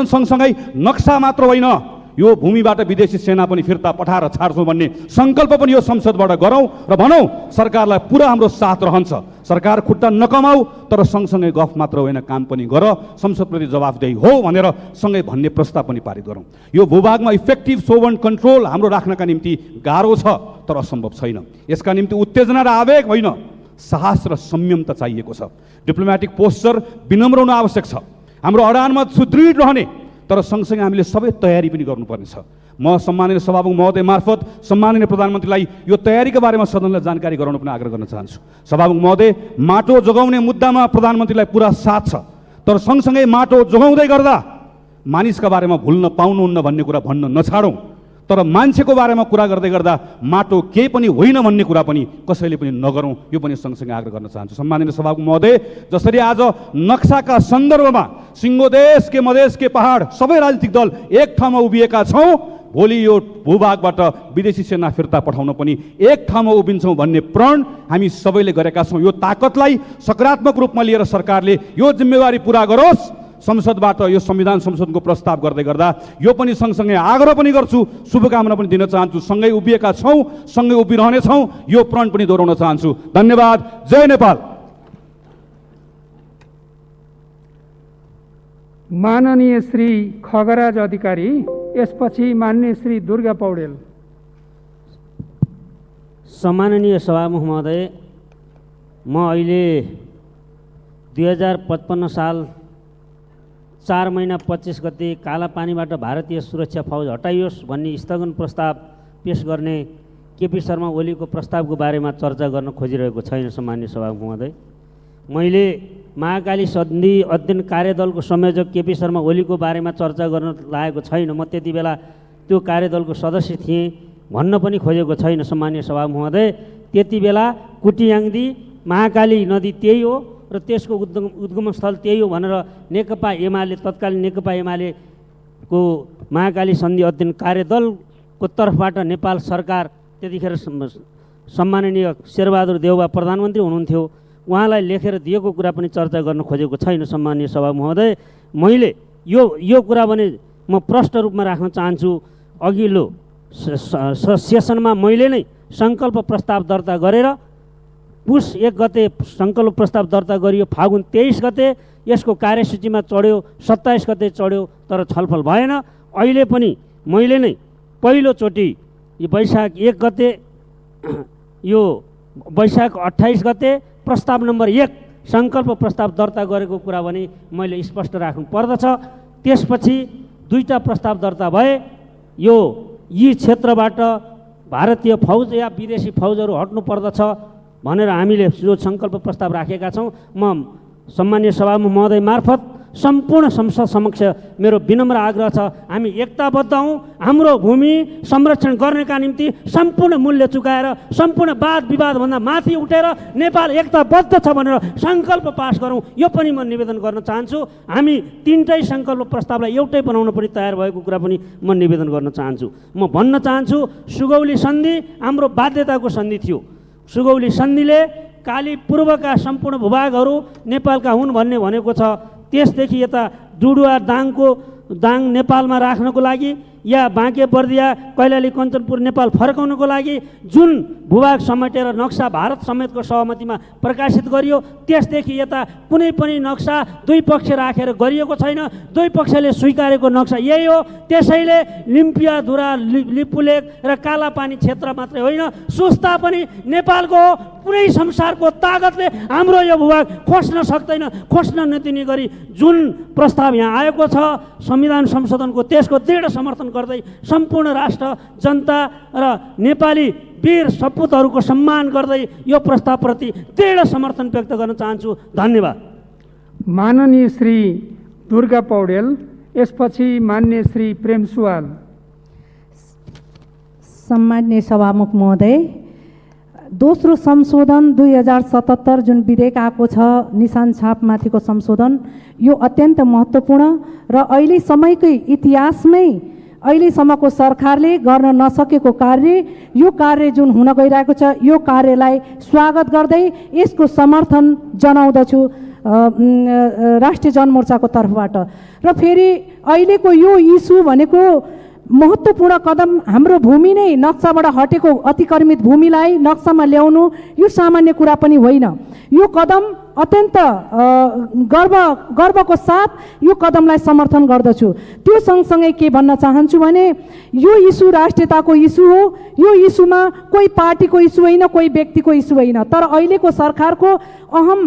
सँगसँगै नक्सा मात्र होइन, यो भूमिबाट विदेशी सेना पनि फिर्ता पठाएर छाड्छौँ भन्ने सङ्कल्प पनि यो संसदबाट गरौँ र भनौँ सरकारलाई पुरा हाम्रो साथ रहन्छ। सरकार खुट्टा नकमाऊ तर सँगसँगै गफ मात्र होइन, काम पनि गर, संसदप्रति जवाफदेही हो भनेर सँगै भन्ने प्रस्ताव पनि पारित गरौँ। यो भूभागमा इफेक्टिभ सोभरेन कन्ट्रोल हाम्रो राख्नका निम्ति गाह्रो छ तर असम्भव छैन। यसका निम्ति उत्तेजना र आवेग होइन, साहस र संयमता चाहिएको छ। डिप्लोमेटिक पोस्चर विनम्र हुन आवश्यक छ। हाम्रो अडानमा सुदृढ रहने तर सँगसँगै हामीले सबै तयारी पनि गर्नुपर्ने छ। म सम्माननीय सभामुख महोदय मार्फत सम्माननीय प्रधानमन्त्रीलाई यो तयारीको बारेमा सदनलाई जानकारी गराउन पनि आग्रह गर्न चाहन्छु। सभामुख महोदय, माटो जोगाउने मुद्दामा प्रधानमन्त्रीलाई पुरा साथ छ, तर सँगसँगै माटो जोगाउँदै गर्दा मानिसका बारेमा भुल्न पाउनुहुन्न भन्ने कुरा भन्न नछाडौँ, तर मान्छेको बारेमा कुरा गर्दै गर्दा माटो केही पनि होइन भन्ने कुरा पनि कसैले पनि नगरौँ, यो पनि सँगसँगै आग्रह गर्न चाहन्छु। सम्माननीय सभामुख महोदय, जसरी आज नक्साका सन्दर्भमा सिङ्गो के मधेस के पहाड सबै राजनीतिक दल एक ठाउँमा उभिएका छौँ, भोलि यो भूभागबाट विदेशी सेना फिर्ता पठाउन पनि एक ठाउँमा उभिन्छौँ भन्ने प्रण हामी सबैले गरेका छौँ। यो ताकतलाई सकारात्मक रूपमा लिएर सरकारले यो जिम्मेवारी पुरा गरोस्। संसदबाट यो संविधान संशोधनको प्रस्ताव गर्दै गर्दा यो पनि सँगसँगै आग्रह पनि गर्छु, शुभकामना पनि दिन चाहन्छु। सँगै उभिएका छौँ, सँगै उभिरहनेछौँ, यो प्रण पनि दोहोऱ्याउन चाहन्छु। धन्यवाद। जय नेपाल। माननीय श्री खगराज अधिकारी, यसपछि माननीय श्री दुर्गा पौडेल। सम्माननीय सभामुख महोदय, म अहिले 2055 साल 4 महिना 25 गते कालापानीबाट भारतीय सुरक्षा फौज हटाइयोस् भन्ने स्थगन प्रस्ताव पेश गर्ने केपी शर्मा ओलीको प्रस्तावको बारेमा चर्चा गर्न खोजिरहेको छैन। सम्माननीय सभामुख महोदय, मैले महाकाली सन्धि अध्ययन कार्यदलको संयोजक केपी शर्मा ओलीको बारेमा चर्चा गर्न लागेको छैन। म त्यति बेला त्यो कार्यदलको सदस्य थिएँ भन्न पनि खोजेको छैन। सम्माननीय सभामुख महोदय, त्यति बेला कुटियाङ्दी महाकाली नदी त्यही हो र त्यसको उद्गम स्थल त्यही हो भनेर नेकपा एमाले, तत्कालीन नेकपा एमालेको महाकाली सन्धि अध्ययन कार्यदलको तर्फबाट नेपाल सरकार, त्यतिखेर सम्माननीय शेरबहादुर देउवा प्रधानमन्त्री हुनुहुन्थ्यो, उहाँलाई लेखेर दिएको कुरा पनि चर्चा गर्न खोजेको छैन। सम्माननीय सभा महोदय, मैले यो कुरा भने म प्रष्ट रूपमा राख्न चाहन्छु। अघिल्लो सेसनमा मैले नै सङ्कल्प प्रस्ताव दर्ता गरेर पुस 1 गते सङ्कल्प प्रस्ताव दर्ता गरियो, फागुन 23 गते यसको कार्यसूचीमा चढ्यो, 27 गते चढ्यो, तर छलफल भएन। अहिले पनि मैले नै पहिलोचोटि यो वैशाख 1 गते, यो वैशाख 28 गते प्रस्ताव नम्बर 1 सङ्कल्प प्रस्ताव दर्ता गरेको कुरा भने मैले स्पष्ट राख्नु पर्दछ। त्यसपछि 2टा प्रस्ताव दर्ता भए, यी क्षेत्रबाट भारतीय फौज या विदेशी फौजहरू हट्नु पर्दछ भनेर हामीले जो सङ्कल्प प्रस्ताव राखेका छौँ। म सम्माननीय सभामुख महोदय मार्फत सम्पूर्ण संसद समक्ष मेरो विनम्र आग्रह छ, हामी एकताबद्ध हौँ। हाम्रो भूमि संरक्षण गर्नका निम्ति सम्पूर्ण मूल्य चुकाएर, सम्पूर्ण वाद विवादभन्दा माथि उठेर नेपाल एकताबद्ध छ भनेर सङ्कल्प पास गरौँ, यो पनि म निवेदन गर्न चाहन्छु। हामी 3टै सङ्कल्प प्रस्तावलाई एउटै बनाउन पनि तयार भएको कुरा पनि म निवेदन गर्न चाहन्छु। म भन्न चाहन्छु, सुगौली सन्धि हाम्रो बाध्यताको सन्धि थियो। सुगौली सन्धिले काली पूर्वका सम्पूर्ण भूभागहरू नेपालका हुन् भन्ने भनेको छ। त्यसदेखि यता डुडुवा दाङ नेपालमा राख्नको लागि या बाँके बर्दिया कैलाली कञ्चनपुर नेपाल फर्काउनको लागि जुन भूभाग समेटेर नक्सा भारत समेतको सहमतिमा प्रकाशित गरियो, त्यसदेखि यता कुनै पनि नक्सा दुई पक्ष राखेर गरिएको छैन। दुई पक्षले स्वीकारेको नक्सा यही हो। त्यसैले लिम्पियाधुरा, लिपुलेक र कालापानी क्षेत्र मात्रै होइन, सुस्ता पनि नेपालको पुरै संसारको तागतले हाम्रो यो भूभाग खोज्न सक्दैन। खोज्न नदिने गरी जुन प्रस्ताव यहाँ आएको छ संविधान संशोधनको, त्यसको दृढ समर्थन गर्दै सम्पूर्ण राष्ट्र, जनता र नेपाली वीर सपुतहरूको सम्मान गर्दै यो प्रस्तावप्रति दृढ समर्थन व्यक्त गर्न चाहन्छु। धन्यवाद। माननीय श्री दुर्गा पौडेल, यसपछि माननीय श्री प्रेम सुवाल। सम्माननीय सभामुख महोदय, दोस्रो संशोधन 2077 जुन विधेयक आएको छ, निशान छापमाथिको संशोधन, यो अत्यन्त महत्त्वपूर्ण र अहिले समयकै इतिहासमै अहिलेसम्मको सरकारले गर्न नसकेको कार्य, यो कार्य जुन हुन गइरहेको छ, यो कार्यलाई स्वागत गर्दै यसको समर्थन जनाउँदछु राष्ट्रिय जनमोर्चाको तर्फबाट। र फेरि अहिलेको यो इस्यु भनेको महत्त्वपूर्ण कदम हाम्रो भूमि नै नक्साबाट हटेको अतिक्रमित भूमिलाई नक्सामा ल्याउनु यो सामान्य कुरा पनि होइन। यो कदम अत्यन्त गर्वको साथ यो कदमलाई समर्थन गर्दछु। त्यो सँगसँगै के भन्न चाहन्छु भने यो इस्यु राष्ट्रियताको इस्यु हो। यो इस्युमा कोही पार्टीको इस्यु होइन, कोही व्यक्तिको इस्यु होइन, तर अहिलेको सरकारको अहम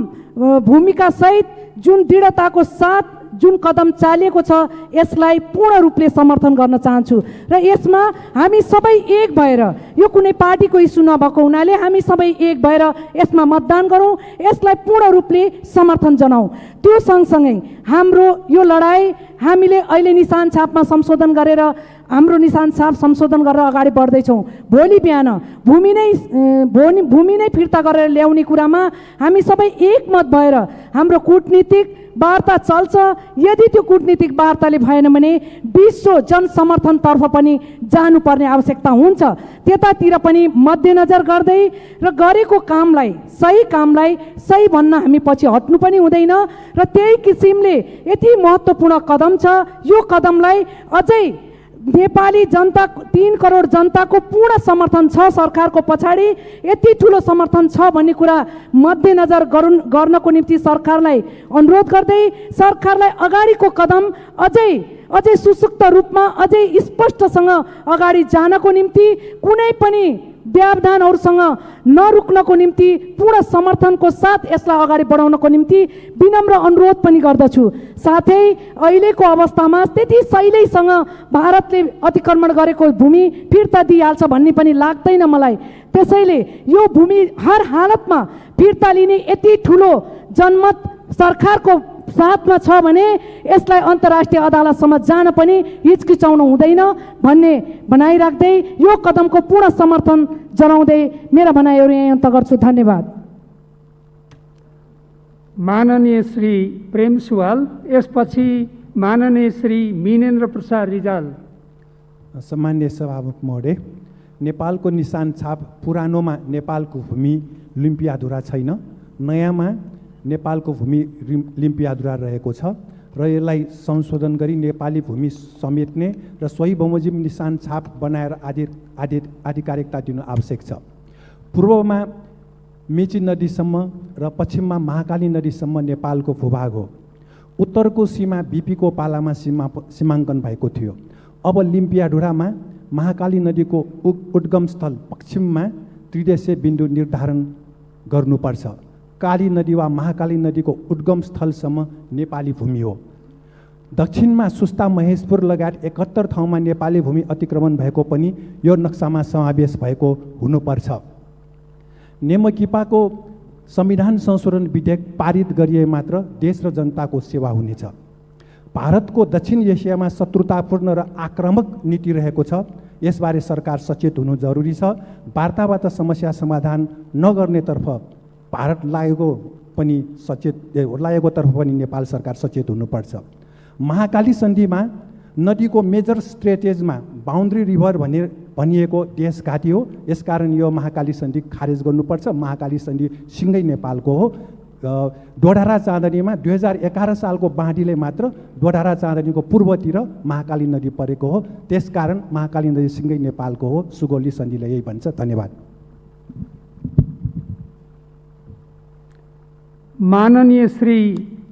भूमिकासहित जुन दृढताको साथ जुन कदम चालिएको छ यसलाई पूर्ण रूपले समर्थन गर्न चाहन्छु र यसमा हामी सबै एक भएर, यो कुनै पार्टीको इस्यु नभएको हुनाले हामी सबै एक भएर यसमा मतदान गरौँ, यसलाई पूर्ण रूपले समर्थन जनाऊ। त्यो सँगसँगै हाम्रो यो लडाई हामीले अहिले निशान छापमा संशोधन गरेर हाम्रो निशान छाप संशोधन गरेर अगाडि बढ्दैछौँ। भोलि बिहान भूमि नै फिर्ता गरेर ल्याउने कुरामा हामी सबै एकमत भएर हाम्रो कूटनीतिक वार्ता चल्छ। यदि त्यो कूटनीतिक वार्ताले भएन भने विश्व जनसमर्थनतर्फ पनि जानुपर्ने आवश्यकता हुन्छ। त्यतातिर पनि मध्यनजर गर्दै र गरेको कामलाई सही भन्न हामी पछि हट्नु पनि हुँदैन र त्यही किसिमले यति महत्त्वपूर्ण कदम छ, यो कदमलाई अझै नेपाली जनता 3 करोड जनताको पूर्ण समर्थन छ सरकारको पछाडि। यति ठुलो समर्थन छ भन्ने कुरा मध्यनजर गर्नको निम्ति सरकारलाई अनुरोध गर्दै सरकारलाई अगाडिको कदम अझै सुसुक्त रूपमा अझै स्पष्टसँग अगाडि जानको निम्ति कुनै पनि व्यवधानहरूसँग नरुक्नको निम्ति पूर्ण समर्थनको साथ यसलाई अगाडि बढाउनको निम्ति विनम्र अनुरोध पनि गर्दछु। साथै अहिलेको अवस्थामा त्यति सहिलेसँग भारतले अतिक्रमण गरेको भूमि फिर्ता दिइहाल्छ भन्ने पनि लाग्दैन मलाई। त्यसैले यो भूमि हर हालतमा फिर्ता लिने यति ठुलो जनमत सरकारको साथमा छ भने यसलाई अन्तर्राष्ट्रिय अदालतसम्म जान पनि हिचकिचाउनु हुँदैन भन्ने भनाइ राख्दै यो कदमको पूर्ण समर्थन जनाउँदै मेरा भनाइहरू यही अन्त गर्छु। धन्यवाद। माननीय श्री प्रेम सुवाल, यसपछि माननीय श्री मिनेन्द्र प्रसाद रिजाल। सम्मान्य सभामुख महोदय, नेपालको निशान छाप पुरानोमा नेपालको भूमि लिम्पियाधुरा छैन, नयाँमा नेपालको भूमि लिम्पियाधुरा रहेको छ र यसलाई संशोधन गरी नेपाली भूमि समेट्ने र सोही बमोजिम निशान छाप बनाएर आधिकारिकता दिनु आवश्यक छ। पूर्वमा मेची नदीसम्म र पश्चिममा महाकाली नदीसम्म नेपालको भूभाग हो। उत्तरको सीमा बीपीको पालामा सीमाङ्कन भएको थियो। अब लिम्पियाधुरामा महाकाली नदीको उद्गम स्थल पश्चिममा त्रिदेशीय बिन्दु निर्धारण गर्नुपर्छ। काली नदी वा महाकाली नदीको उद्गम स्थलसम्म नेपाली भूमि हो। दक्षिणमा सुस्ता महेशपुर लगायत 71 ठाउँमा नेपाली भूमि अतिक्रमण भएको पनि यो नक्सामा समावेश भएको हुनुपर्छ। नेमकिपाको संविधान संशोधन विधेयक पारित गरिए मात्र देश र जनताको सेवा हुनेछ। भारतको दक्षिण एसियामा शत्रुतापूर्ण र आक्रामक नीति रहेको छ, यसबारे सरकार सचेत हुनु जरुरी छ। वार्ताबाट समस्या समाधान नगर्नेतर्फ भारत लागेकोतर्फ पनि नेपाल सरकार सचेत हुनुपर्छ। महाकाली सन्धिमा नदीको मेजर स्ट्रेटेजमा बााउन्ड्री रिभर भनिएको देशघाटी हो, यसकारण यो महाकाली सन्धि खारेज गर्नुपर्छ। महाकाली सन्धि सिँगै नेपालको हो। डोडारा चाँदनीमा 2011 सालको बाँडीले मात्र डोडारा चाँदनीको पूर्वतिर महाकाली नदी परेको हो, त्यसकारण महाकाली नदी सिँगै नेपालको हो। सुगौली सन्धिले यही भन्छ। धन्यवाद। माननीय श्री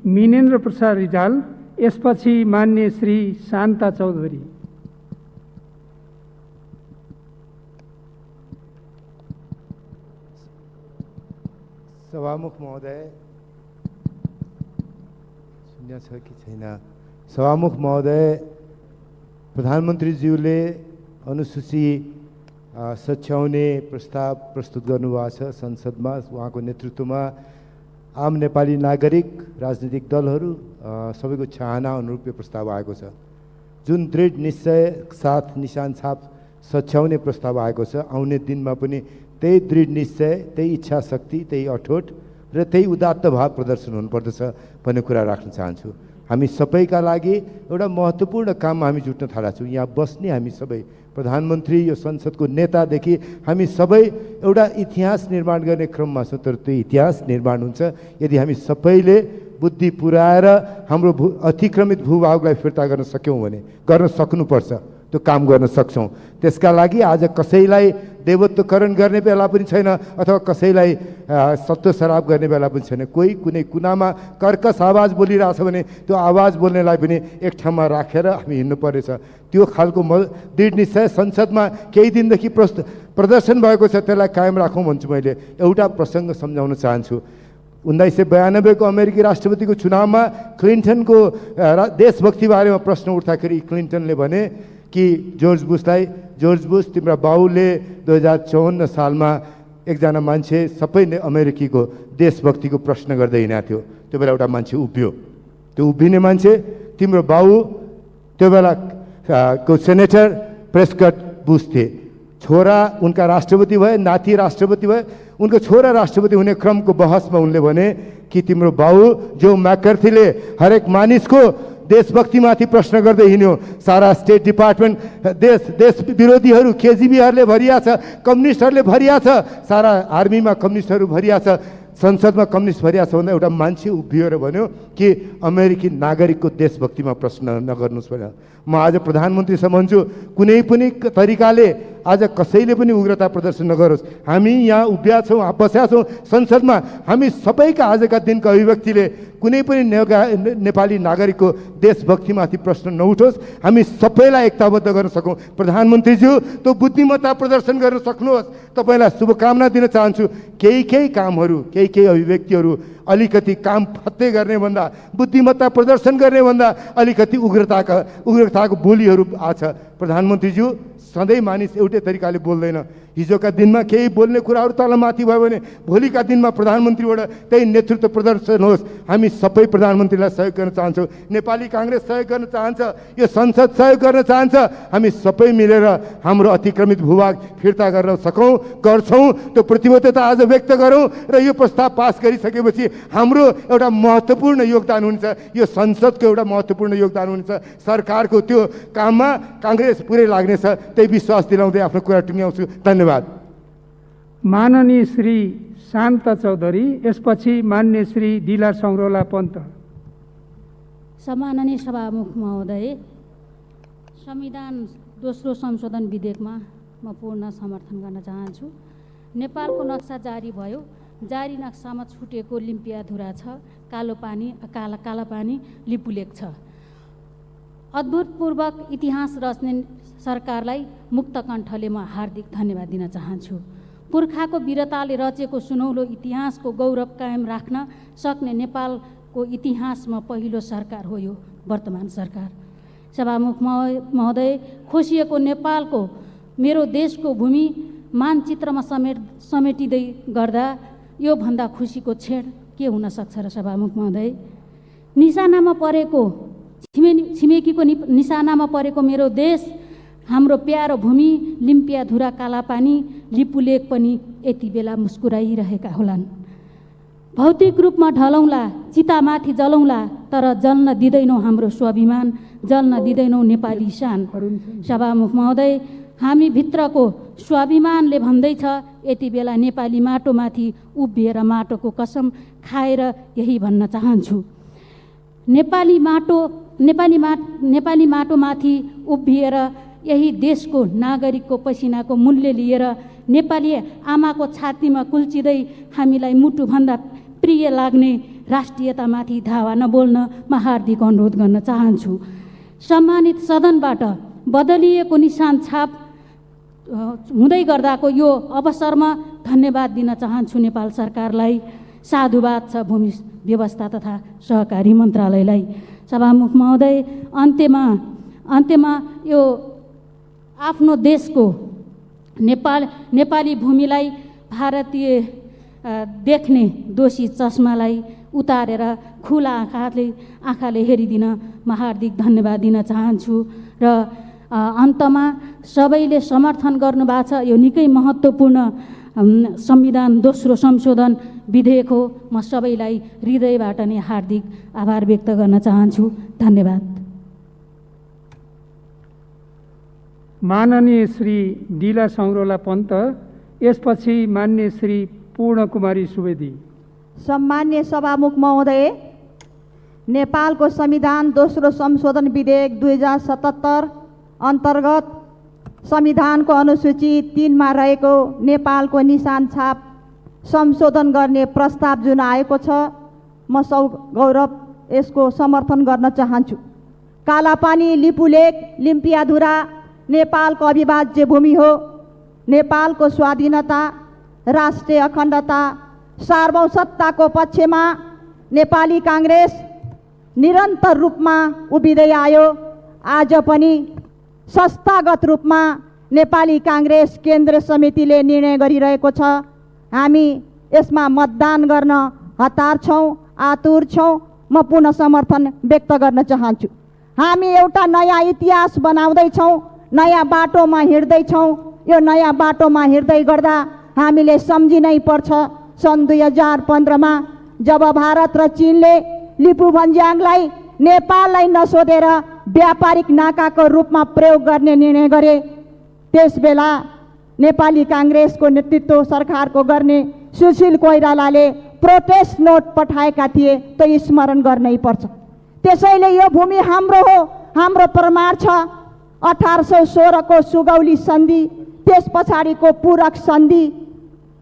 मिनेन्द्र प्रसाद रिजाल, यसपछि माननीय श्री शान्ता चौधरी। सभामुख महोदय, सुन्या छ कि छैन? सभामुख महोदय, प्रधानमन्त्रीज्यूले अनुसूची सच्याउने प्रस्ताव प्रस्तुत गर्नुभएको छ संसदमा। उहाँको नेतृत्वमा आम नेपाली नागरिक, राजनीतिक दलहरू सबैको चाहना अनुरूप यो प्रस्ताव आएको छ, जुन दृढ निश्चय साथ निशान छाप सच्याउने प्रस्ताव आएको छ। आउने दिनमा पनि त्यही दृढ निश्चय, त्यही इच्छा शक्ति, त्यही अठोट र त्यही उदात्त भाव प्रदर्शन हुनुपर्दछ भन्ने कुरा राख्न चाहन्छु। हामी सबैका लागि एउटा महत्त्वपूर्ण काममा हामी जुट्न थालेका छौँ। यहाँ बस्ने हामी सबै, प्रधानमन्त्री, यो संसदको नेतादेखि हामी सबै एउटा इतिहास निर्माण गर्ने क्रममा छौँ। तर त्यो इतिहास निर्माण हुन्छ यदि हामी सबैले बुद्धि पुर्याएर हाम्रो अतिक्रमित भूभागलाई फिर्ता गर्न सक्यौँ भने गर्न सक्नुपर्छ, त्यो काम गर्न सक्छौँ। त्यसका लागि आज कसैलाई देवत्वकरण गर्ने बेला पनि छैन अथवा कसैलाई सत्व शराब गर्ने बेला पनि छैन। कोही कुनै कुनामा कर्कश आवाज बोलिरहेछ भने त्यो आवाज बोल्नेलाई पनि एक ठाउँमा राखेर हामी हिँड्नु पर्नेछ। त्यो खालको दृढ निश्चय संसदमा केही दिनदेखि प्रदर्शन भएको छ, त्यसलाई कायम राखौँ भन्छु। मैले एउटा प्रसङ्ग सम्झाउन चाहन्छु। 1992 को अमेरिकी राष्ट्रपतिको चुनावमा क्लिन्टनको देशभक्ति बारेमा प्रश्न उठ्दाखेरि क्लिन्टनले भने कि जर्ज बुश तिम्रा बाउले 2054 सालमा एकजना मान्छे सबै नै अमेरिकीको देशभक्तिको प्रश्न गर्दै हिँडेको थियो। त्यो बेला एउटा मान्छे उभियो, त्यो उभिने मान्छे तिम्रो बाउ त्यो बेला को सेनेटर प्रेस्कट बुश थिए। छोरा उनका राष्ट्रपति भए, नाति राष्ट्रपति भए, उनको छोरा राष्ट्रपति हुने क्रमको बहसमा उनले भने कि तिम्रो बाउ जो मैकार्थीले हरेक मानिसको देशभक्तिमाथि प्रश्न गर्दै हिँड्यो, सारा स्टेट डिपार्टमेन्ट देश विरोधीहरू केजिबीहरूले भरिया छ, कम्युनिस्टहरूले भरिया छ, सारा आर्मीमा कम्युनिस्टहरू भरिया छ, संसदमा कम्युनिस्ट भरिया छ भन्दा एउटा मान्छे उभिएर भन्यो कि अमेरिकी नागरिकको देशभक्तिमा प्रश्न नगर्नुहोस् भनेर। म आज प्रधानमन्त्रीसँग भन्छु, कुनै पनि तरिकाले आज कसैले पनि उग्रता प्रदर्शन नगरोस्। हामी यहाँ उभिया छौँ, बसेका छौँ संसदमा, हामी सबैका आजका दिनको अभिव्यक्तिले कुनै पनि नेपाली नागरिकको देशभक्तिमाथि प्रश्न नउठोस्, हामी सबैलाई एकताबद्ध गर्न सकौँ। प्रधानमन्त्रीज्यू त्यो बुद्धिमत्ता प्रदर्शन गर्न सक्नुहोस्, तपाईँलाई शुभकामना दिन चाहन्छु। केही कामहरू, केही अभिव्यक्तिहरू अलिकति काम फत्ते गर्ने भन्दा, बुद्धिमत्ता प्रदर्शन गर्ने भन्दा अलिकति उग्रताको बोलीहरू आछ। प्रधानमन्त्रीज्यू सधैँ मानिस एउटै तरिकाले बोल्दैन। हिजोका दिनमा केही बोल्ने कुराहरू तलमाथि भयो भने भोलिका दिनमा प्रधानमन्त्रीबाट त्यही नेतृत्व प्रदर्शन होस्। हामी सबै प्रधानमन्त्रीलाई सहयोग गर्न चाहन्छौँ, नेपाली काङ्ग्रेस सहयोग गर्न चाहन्छ, यो संसद सहयोग गर्न चाहन्छ। हामी सबै मिलेर हाम्रो अतिक्रमित भूभाग फिर्ता गर्न गर्छौँ, त्यो प्रतिबद्धता आज व्यक्त गरौँ र यो प्रस्ताव पास गरिसकेपछि हाम्रो एउटा महत्त्वपूर्ण योगदान हुन्छ, यो संसदको एउटा महत्त्वपूर्ण योगदान हुन्छ। सरकारको त्यो काममा काङ्ग्रेस पुरै लाग्नेछ, त्यही विश्वास दिलाउँदै आफ्नो कुरा टुङ्ग्याउँछु। धन्यवाद। माननीय श्री शान्त चौधरी, यसपछि मान्य श्री दिला सङ्ग्रौला पन्त। सम्माननीय सभामुख महोदय, संविधान दोस्रो संशोधन विधेयकमा म पूर्ण समर्थन गर्न चाहन्छु। नेपालको नक्सा जारी भयो, जारी नक्सामा छुटेको लिम्पियाधुरा छ, कालापानी लिपुलेक छ। अद्भुतपूर्वक इतिहास रच्ने सरकारलाई मुक्त कण्ठले म हार्दिक धन्यवाद दिन चाहन्छु। पुर्खाको वीरताले रचेको सुनौलो इतिहासको गौरव कायम राख्न सक्ने नेपालको इतिहासमा पहिलो सरकार हो यो वर्तमान सरकार। सभामुख महोदय, खोसिएको नेपालको मेरो देशको भूमि मानचित्रमा समेटिँदै गर्दा यो भन्दा खुसीको क्षण के हुन सक्छ र सभामुख महोदय। निशानामा परेको छिमेकीको निशानामा परेको मेरो देश, हाम्रो प्यारो भूमि, लिम्पियाधुरा, कालापानी, लिपुलेक पनि यति बेला मुस्कुराइरहेका होलान्। भौतिक रूपमा ढलौँला, चितामाथि जलौँला, तर जल्न दिँदैनौँ हाम्रो स्वाभिमान, जल्न दिँदैनौँ नेपाली शान। सभामुख महोदय, हामी भित्रको स्वाभिमानले भन्दैछ यति बेला नेपाली माटोमाथि उभिएर माटोको कसम खाएर यही भन्न चाहन्छु। नेपाली माटोमाथि उभिएर यही देशको नागरिकको पसिनाको मूल्य लिएर नेपाली आमाको छातीमा कुल्चिँदै हामीलाई मुटुभन्दा प्रिय लाग्ने राष्ट्रियतामाथि धावा नबोल्न म हार्दिक अनुरोध गर्न चाहन्छु। सम्मानित सदनबाट बदलिएको निशान छाप हुँदै गर्दाको यो अवसरमा धन्यवाद दिन चाहन्छु नेपाल सरकारलाई। साधुवाद छ भूमि व्यवस्था तथा सहकारी मन्त्रालयलाई। सभामुख महोदय, अन्त्यमा यो आफ्नो देशको नेपाली भूमिलाई भारतीय देख्ने दोषी चस्मालाई उतारेर खुला आँखाले हेरिदिन म हार्दिक धन्यवाद दिन चाहन्छु। र अन्तमा सबैले समर्थन गर्नुभएको छ, यो निकै महत्त्वपूर्ण संविधान दोस्रो संशोधन विधेयक हो। म सबैलाई हृदयबाट नै हार्दिक आभार व्यक्त गर्न चाहन्छु। धन्यवाद। माननीय श्री दिला सङ्ग्रौला पन्त, यसपछि मान्य श्री पूर्णकुमारी सुवेदी। सम्मान्य सभामुख महोदय, नेपालको संविधान दोस्रो संशोधन विधेयक 2077 अन्तर्गत संविधानको अनुसूची 3 मा रहेको नेपालको निशान छाप संशोधन गर्ने प्रस्ताव जुन आएको छ, म सौ गौरव यसको समर्थन गर्न चाहन्छु। कालापानी, लिपुलेक, लिम्पियाधुरा नेपालको अविभाज्य भूमि हो। नेपालको स्वाधीनता, राष्ट्रिय अखण्डता, सार्वभौमसत्ताको पक्षमा नेपाली काङ्ग्रेस निरन्तर रूपमा उभिँदै आयो। आज पनि संस्थागत रूपमा नेपाली काङ्ग्रेस केन्द्रीय समितिले निर्णय गरिरहेको छ। हामी यसमा मतदान गर्न हतार छौँ, आतुर छौँ। म पुनः समर्थन व्यक्त गर्न चाहन्छु। हामी एउटा नयाँ इतिहास बनाउँदैछौँ, नयाँ बाटोमा हिँड्दैछौँ। यो नयाँ बाटोमा हिँड्दै गर्दा हामीले सम्झिनै पर्छ सन् 2015 मा जब भारत र चीनले लिपु भन्ज्याङलाई नेपाललाई नसोधेर व्यापारिक नाकाको रूपमा प्रयोग गर्ने निर्णय गरे। त्यसबेला नेपाली काङ्ग्रेसको नेतृत्व सरकारको गर्ने सुशील कोइरालाले प्रोटेस्ट नोट पठाएका थिए, त्यो स्मरण गर्नै पर्छ। त्यसैले यो भूमि हाम्रो हो, हाम्रो प्रमाण छ। 1816 को सुगौली सन्धि, त्यस पछाडिको पूरक सन्धि,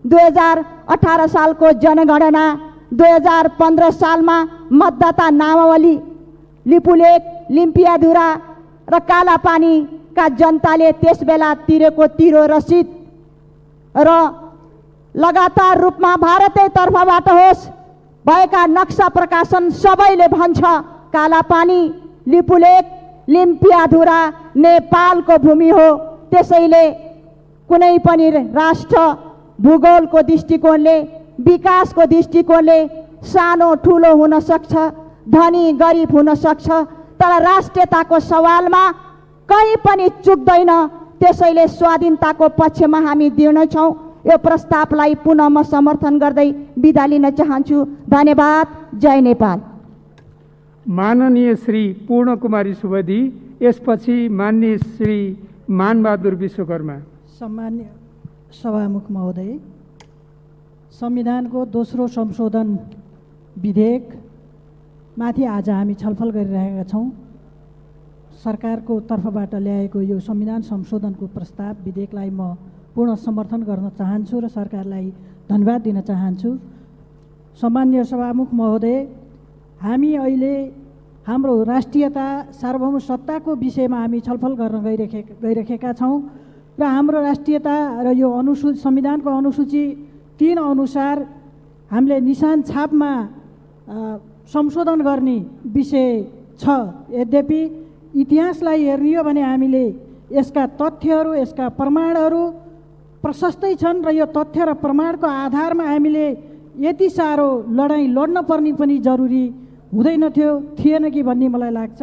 2018 सालको जनगणना, 2015 सालमा मतदाता नामावली, लिपुलेक, लिम्पियाधुरा र कालापानीका जनताले त्यसबेला तिरेको तिरो रसिद र लगातार रूपमा भारतीय तर्फबाट होस् भएका नक्सा प्रकाशन सबैले भन्छ कालापानी, लिपुलेक, लिम्पियाधुरा नेपालको भूमि हो। त्यसैले कुनै पनि राष्ट्र भूगोलको दृष्टिकोणले, विकासको दृष्टिकोणले सानो ठुलो हुन सक्छ, धनी गरिब हुन सक्छ, तर राष्ट्रियताको सवालमा कहीँ पनि चुक्दैन। त्यसैले स्वाधीनताको पक्षमा हामी दिनेछौँ। यो प्रस्तावलाई पुनः म समर्थन गर्दै बिदा लिन चाहन्छु। धन्यवाद। जय नेपाल। माननीय श्री पूर्ण कुमारी सुवेदी, यसपछि माननीय श्री मानबहादुर विश्वकर्मा। सम्मान्य सभामुख महोदय, संविधानको दोस्रो संशोधन विधेयकमाथि आज हामी छलफल गरिरहेका छौँ। सरकारको तर्फबाट ल्याएको यो संविधान संशोधनको प्रस्ताव विधेयकलाई म पूर्ण समर्थन गर्न चाहन्छु र सरकारलाई धन्यवाद दिन चाहन्छु। सम्मान्य सभामुख महोदय, हामी अहिले हाम्रो राष्ट्रियता, सार्वभौम सत्ताको विषयमा हामी छलफल गर्न गइरहेका छौँ र हाम्रो राष्ट्रियता र यो संविधानको अनुसूची 3 अनुसार हामीले निशान छापमा संशोधन गर्ने विषय छ। यद्यपि इतिहासलाई हेर्ने हो भने हामीले यसका तथ्यहरू, यसका प्रमाणहरू प्रशस्तै छन् र यो तथ्य र प्रमाणको आधारमा हामीले यति साह्रो लडाइँ लड्न पर्ने पनि जरुरी थिएन कि भन्ने मलाई लाग्छ।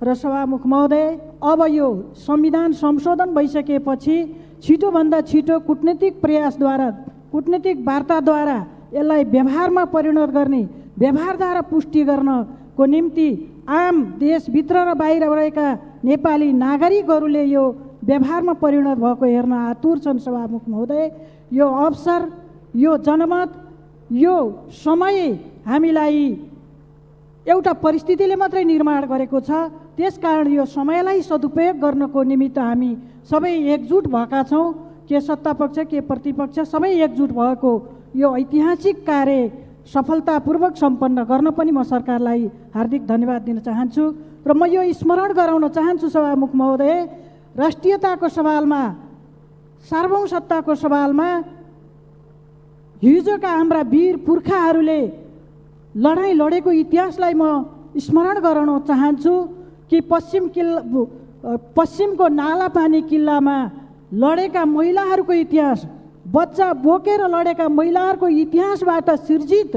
र सभामुख महोदय, अब यो संविधान संशोधन भइसकेपछि छिटोभन्दा छिटो कूटनीतिक प्रयासद्वारा, कूटनीतिक वार्ताद्वारा यसलाई व्यवहारमा परिणत गर्ने, व्यवहारद्वारा पुष्टि गर्नको निम्ति आम देशभित्र र बाहिर रहेका नेपाली नागरिकहरूले यो व्यवहारमा परिणत भएको हेर्न आतुर छन्। सभामुख महोदय, यो अवसर, यो जनमत, यो समय हामीलाई एउटा परिस्थितिले मात्रै निर्माण गरेको छ। त्यसकारण यो समयलाई सदुपयोग गर्नको निमित्त हामी सबै एकजुट भएका छौँ। के सत्तापक्ष, के प्रतिपक्ष, सबै एकजुट भएको यो ऐतिहासिक कार्य सफलतापूर्वक सम्पन्न गर्न पनि म सरकारलाई हार्दिक धन्यवाद दिन चाहन्छु। र म यो स्मरण गराउन चाहन्छु सभामुख महोदय, राष्ट्रियताको सवालमा, सार्वभौम सत्ताको सवालमा हिजोका हाम्रा वीर पुर्खाहरूले लडाइँ लडेको इतिहासलाई म स्मरण गराउन चाहन्छु कि पश्चिमको नालापानी किल्लामा लडेका महिलाहरूको इतिहास, बच्चा बोकेर लडेका महिलाहरूको इतिहासबाट सिर्जित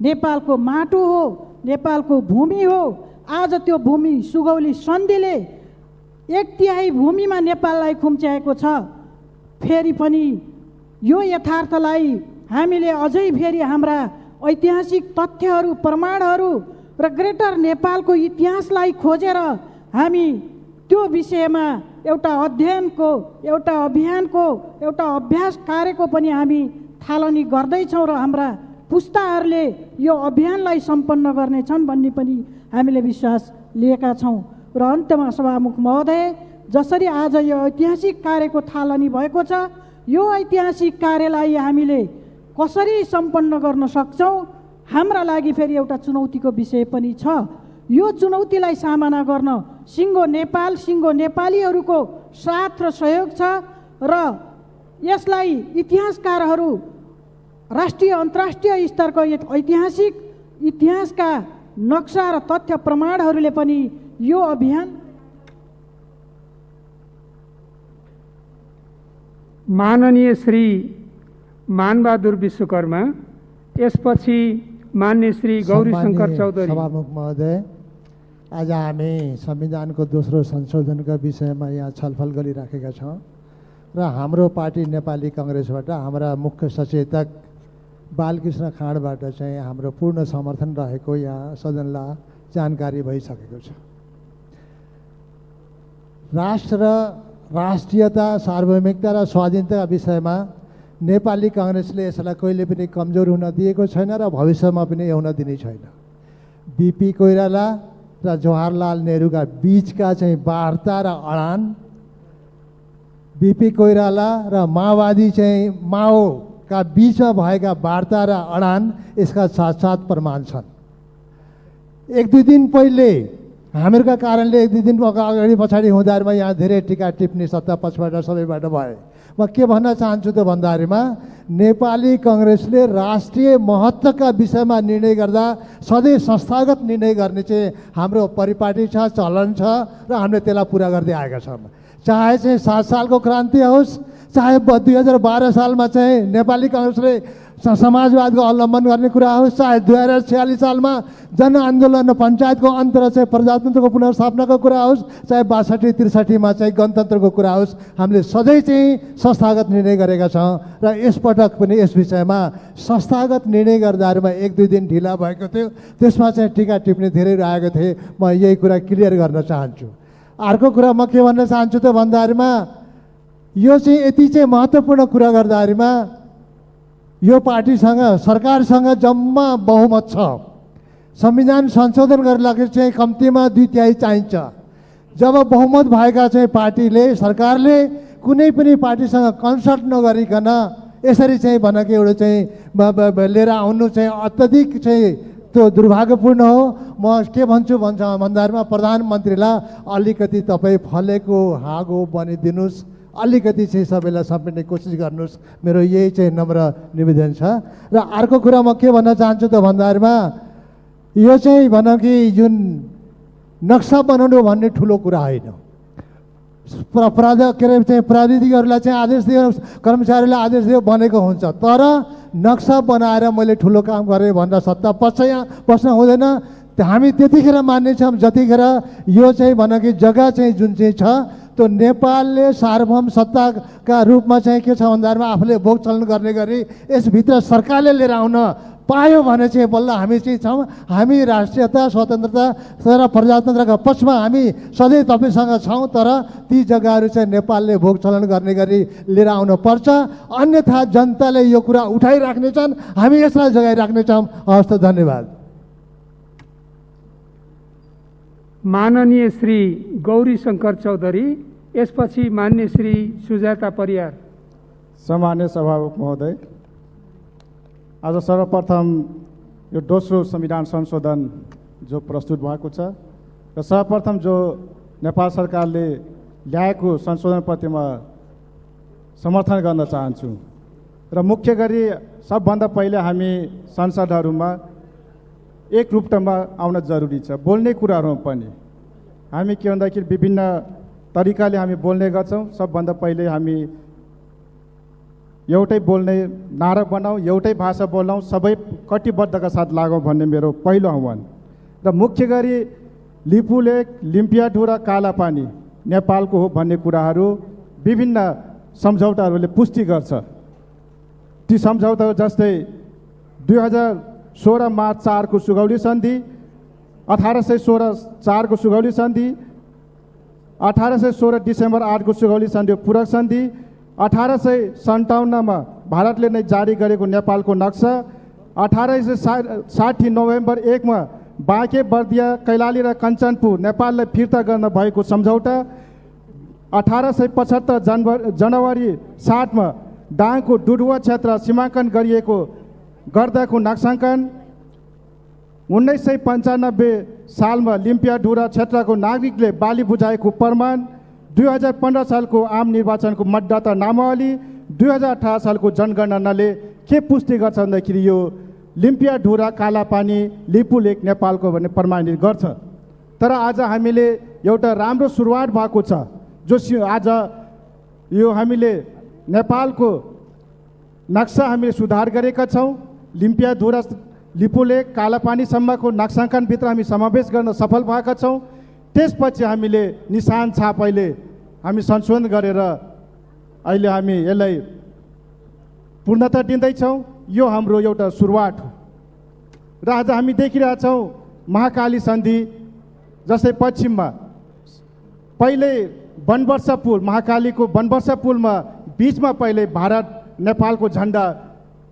नेपालको माटो हो, नेपालको भूमि हो। आज त्यो भूमि सुगौली सन्धिले 1/3 भूमिमा नेपाललाई खुम्च्याएको छ। फेरि पनि यो यथार्थलाई हामीले अझै फेरि हाम्रा ऐतिहासिक तथ्यहरू, प्रमाणहरू र ग्रेटर नेपालको इतिहासलाई खोजेर हामी त्यो विषयमा एउटा अध्ययनको, एउटा अभियानको, एउटा अभ्यास कार्यको पनि हामी थालनी गर्दैछौँ र हाम्रा पुस्ताहरूले यो अभियानलाई सम्पन्न गर्नेछन् भन्ने पनि हामीले विश्वास लिएका छौँ। र अन्त्यमा सभामुख महोदय, जसरी आज यो ऐतिहासिक कार्यको थालनी भएको छ, यो ऐतिहासिक कार्यलाई हामीले कसरी सम्पन्न गर्न सक्छौँ, हाम्रा लागि फेरि एउटा चुनौतीको विषय पनि छ। यो चुनौतीलाई सामना गर्न सिङ्गो नेपाल, सिङ्गो नेपालीहरूको साथ र सहयोग छ र यसलाई इतिहासकारहरू, राष्ट्रिय अन्तर्राष्ट्रिय स्तरको ऐतिहासिक इतिहासका नक्सा र तथ्य प्रमाणहरूले पनि यो अभियान माननीय श्री मानबहादुर विश्वकर्मा, यसपछि मान्य श्री गौरीशङ्कर चौधरी। सभामुख महोदय, आज हामी संविधानको दोस्रो संशोधनका विषयमा यहाँ छलफल गरिराखेका छौँ र हाम्रो पार्टी नेपाली काङ्ग्रेसबाट हाम्रा मुख्य सचेतक बालकृष्ण खाँडबाट चाहिँ हाम्रो पूर्ण समर्थन रहेको यहाँ सदनलाई जानकारी भइसकेको छ। राष्ट्र र राष्ट्रियता, सार्वभौमिकता र स्वाधीनताका विषयमा नेपाली काङ्ग्रेसले यसलाई कहिले पनि कमजोर हुन दिएको छैन र भविष्यमा पनि हुन दिने छैन। बिपी कोइराला र जवाहरलाल नेहरूका बीचका चाहिँ वार्ता र अडान, बिपी कोइराला र माओवादी चाहिँ माओका बीचमा भएका वार्ता र अडान यसका साथ प्रमाण छन्। एक दुई दिन पहिले हामीहरूका कारणले एक दुई दिन अगाडि पछाडि हुँदाहरूमा यहाँ धेरै टिका टिप्पणी सत्ता पक्षबाट सबैबाट भए। म के भन्न चाहन्छु त भन्दाखेरिमा नेपाली काङ्ग्रेसले राष्ट्रिय महत्त्वका विषयमा निर्णय गर्दा सधैँ संस्थागत निर्णय गर्ने चाहिँ हाम्रो परिपाटी छ, चलन छ र हामीले त्यसलाई पुरा गर्दै आएका छौँ। चाहे चाहिँ 7 सालको क्रान्ति होस्, चाहे 2012 सालमा चाहिँ नेपाली काङ्ग्रेसले समाजवादको अवलम्बन गर्ने कुरा होस्, चाहे 2046 सालमा जनआन्दोलन र पञ्चायतको अन्त र चाहिँ प्रजातन्त्रको पुनर्स्थापनाको कुरा होस्, चाहे 62-63 चाहिँ गणतन्त्रको कुरा होस्, हामीले सधैँ चाहिँ संस्थागत निर्णय गरेका छौँ र यसपटक पनि यस विषयमा संस्थागत निर्णय गर्दाहरूमा एक दुई दिन ढिला भएको थियो। त्यसमा चाहिँ टिका टिप्पणी धेरै रहेको थिए। म यही कुरा क्लियर गर्न चाहन्छु। अर्को कुरा म के भन्न चाहन्छु त भन्दाखेरिमा यो चाहिँ यति चाहिँ महत्त्वपूर्ण कुरा गर्दाखेरिमा यो पार्टीसँग, सरकारसँग जम्मा बहुमत छ। संविधान संशोधन गर्नलाई चाहिँ कम्तीमा 2/3 चाहिन्छ। जब बहुमत भएका चाहिँ पार्टीले, सरकारले कुनै पनि पार्टीसँग कन्सल्ट नगरिकन यसरी चाहिँ भन्न कि एउटा चाहिँ लिएर आउनु चाहिँ अत्यधिक चाहिँ त्यो दुर्भाग्यपूर्ण हो। म के भन्छु भन्दाखेरिमा प्रधानमन्त्रीलाई अलिकति तपाईँ फलेको हाँगो बनिदिनुहोस्, अलिकति चाहिँ सबैलाई समेट्ने कोसिस गर्नुहोस्, मेरो यही चाहिँ नम्र निवेदन छ। र अर्को कुरा म के भन्न चाहन्छु त भन्दाखेरिमा यो चाहिँ भनौँ कि जुन नक्सा बनाउनु भन्ने ठुलो कुरा होइन। प्राविधिकहरूलाई चाहिँ आदेश दियो, कर्मचारीलाई आदेश दियो बनेको हुन्छ, तर नक्सा बनाएर मैले ठुलो काम गरेँ भनेर सत्ता पक्ष यहाँ बस्न हुँदैन। हामी त्यतिखेर मान्नेछौँ जतिखेर यो चाहिँ भनौँ कि जग्गा चाहिँ जुन चाहिँ छ त्यो नेपालले सार्वभौम सत्ताका रूपमा चाहिँ के छ भन्दाखेरिमा आफूले भोग चलन गर्ने गरी यसभित्र सरकारले लिएर आउन पायो भने चाहिँ बल्ल हामी चाहिँ छौँ। हामी राष्ट्रियता, स्वतन्त्रता र प्रजातन्त्रका पक्षमा हामी सधैँ तपाईँसँग छौँ, तर ती जग्गाहरू चाहिँ नेपालले भोग चलन गर्ने गरी लिएर आउनु पर्छ। अन्यथा जनताले यो कुरा उठाइराख्नेछन्, हामी यसलाई जगाइराख्नेछौँ। हवस् त, धन्यवाद। माननीय श्री गौरीशङ्कर चौधरी, यसपछि मान्य श्री सुजाता परियार। सम्मान्य सभामुख महोदय, आज सर्वप्रथम यो दोस्रो संविधान संशोधन जो प्रस्तुत भएको छ र सर्वप्रथम जो नेपाल सरकारले ल्याएको संशोधनप्रति म समर्थन गर्न चाहन्छु। र मुख्य गरी सबभन्दा पहिले हामी संसदहरूमा एकरूपतामा आउन जरुरी छ। बोल्ने कुराहरूमा पनि हामी के भन्दाखेरि विभिन्न तरिकाले हामी बोल्ने गर्छौँ। सबभन्दा पहिले हामी एउटै बोल्ने नारा बनाऊ, एउटै भाषा बोलाउँ, सबै कटिबद्धका साथ लागौँ भन्ने मेरो पहिलो आह्वान। र मुख्य गरी लिपुलेक, लिम्पियाढुरा, कालापानी नेपालको हो भन्ने कुराहरू विभिन्न सम्झौताहरूले पुष्टि गर्छ। ती सम्झौताहरू जस्तै 2016 मार्च 4 को सुगौली सन्धि, 1816 4 को सुगौली सन्धि, 1816 डिसेम्बर 8 को सुगौली सन्धि पूरक सन्धि, 1857 मा भारतले नै जारी गरेको नेपालको नक्सा, 1860 नोभेम्बर 1 मा बाँके बर्दिया कैलाली र कञ्चनपुर नेपाललाई फिर्ता गर्न भएको सम्झौता, 1875 जनवरी 60 मा दाङको डुडुवा क्षेत्र सीमाङ्कन गरिएको गर्दाको नक्साङ्कन, 1995 सालमा लिम्पियाधुरा क्षेत्रको नागरिकले बाली बुझाएको प्रमाण, 2015 सालको आम निर्वाचनको मतदाता नामावली, 2018 सालको जनगणनाले के पुष्टि गर्छ भन्दाखेरि यो लिम्पियाधुरा कालापानी लिपुलेक नेपालको भन्ने प्रमाणित गर्छ। तर आज हामीले एउटा राम्रो सुरुवात भएको छ, जो आज यो हामीले नेपालको नक्सा हामीले सुधार गरेका छौँ। लिम्पियाधुरा लिपुलेक कालापानीसम्मको नक्साङ्कनभित्र हामी समावेश गर्न सफल भएका छौँ। त्यसपछि हामीले निशान छाप अहिले हामी संशोधन गरेर अहिले हामी यसलाई पूर्णता दिँदैछौँ। यो हाम्रो एउटा सुरुवात हो र आज हामी देखिरहेछौँ महाकाली सन्धि, जस्तै पश्चिममा पहिले वनवर्षा पुल, महाकालीको वनवर्षा पुलमा बिचमा पहिले भारत नेपालको झन्डा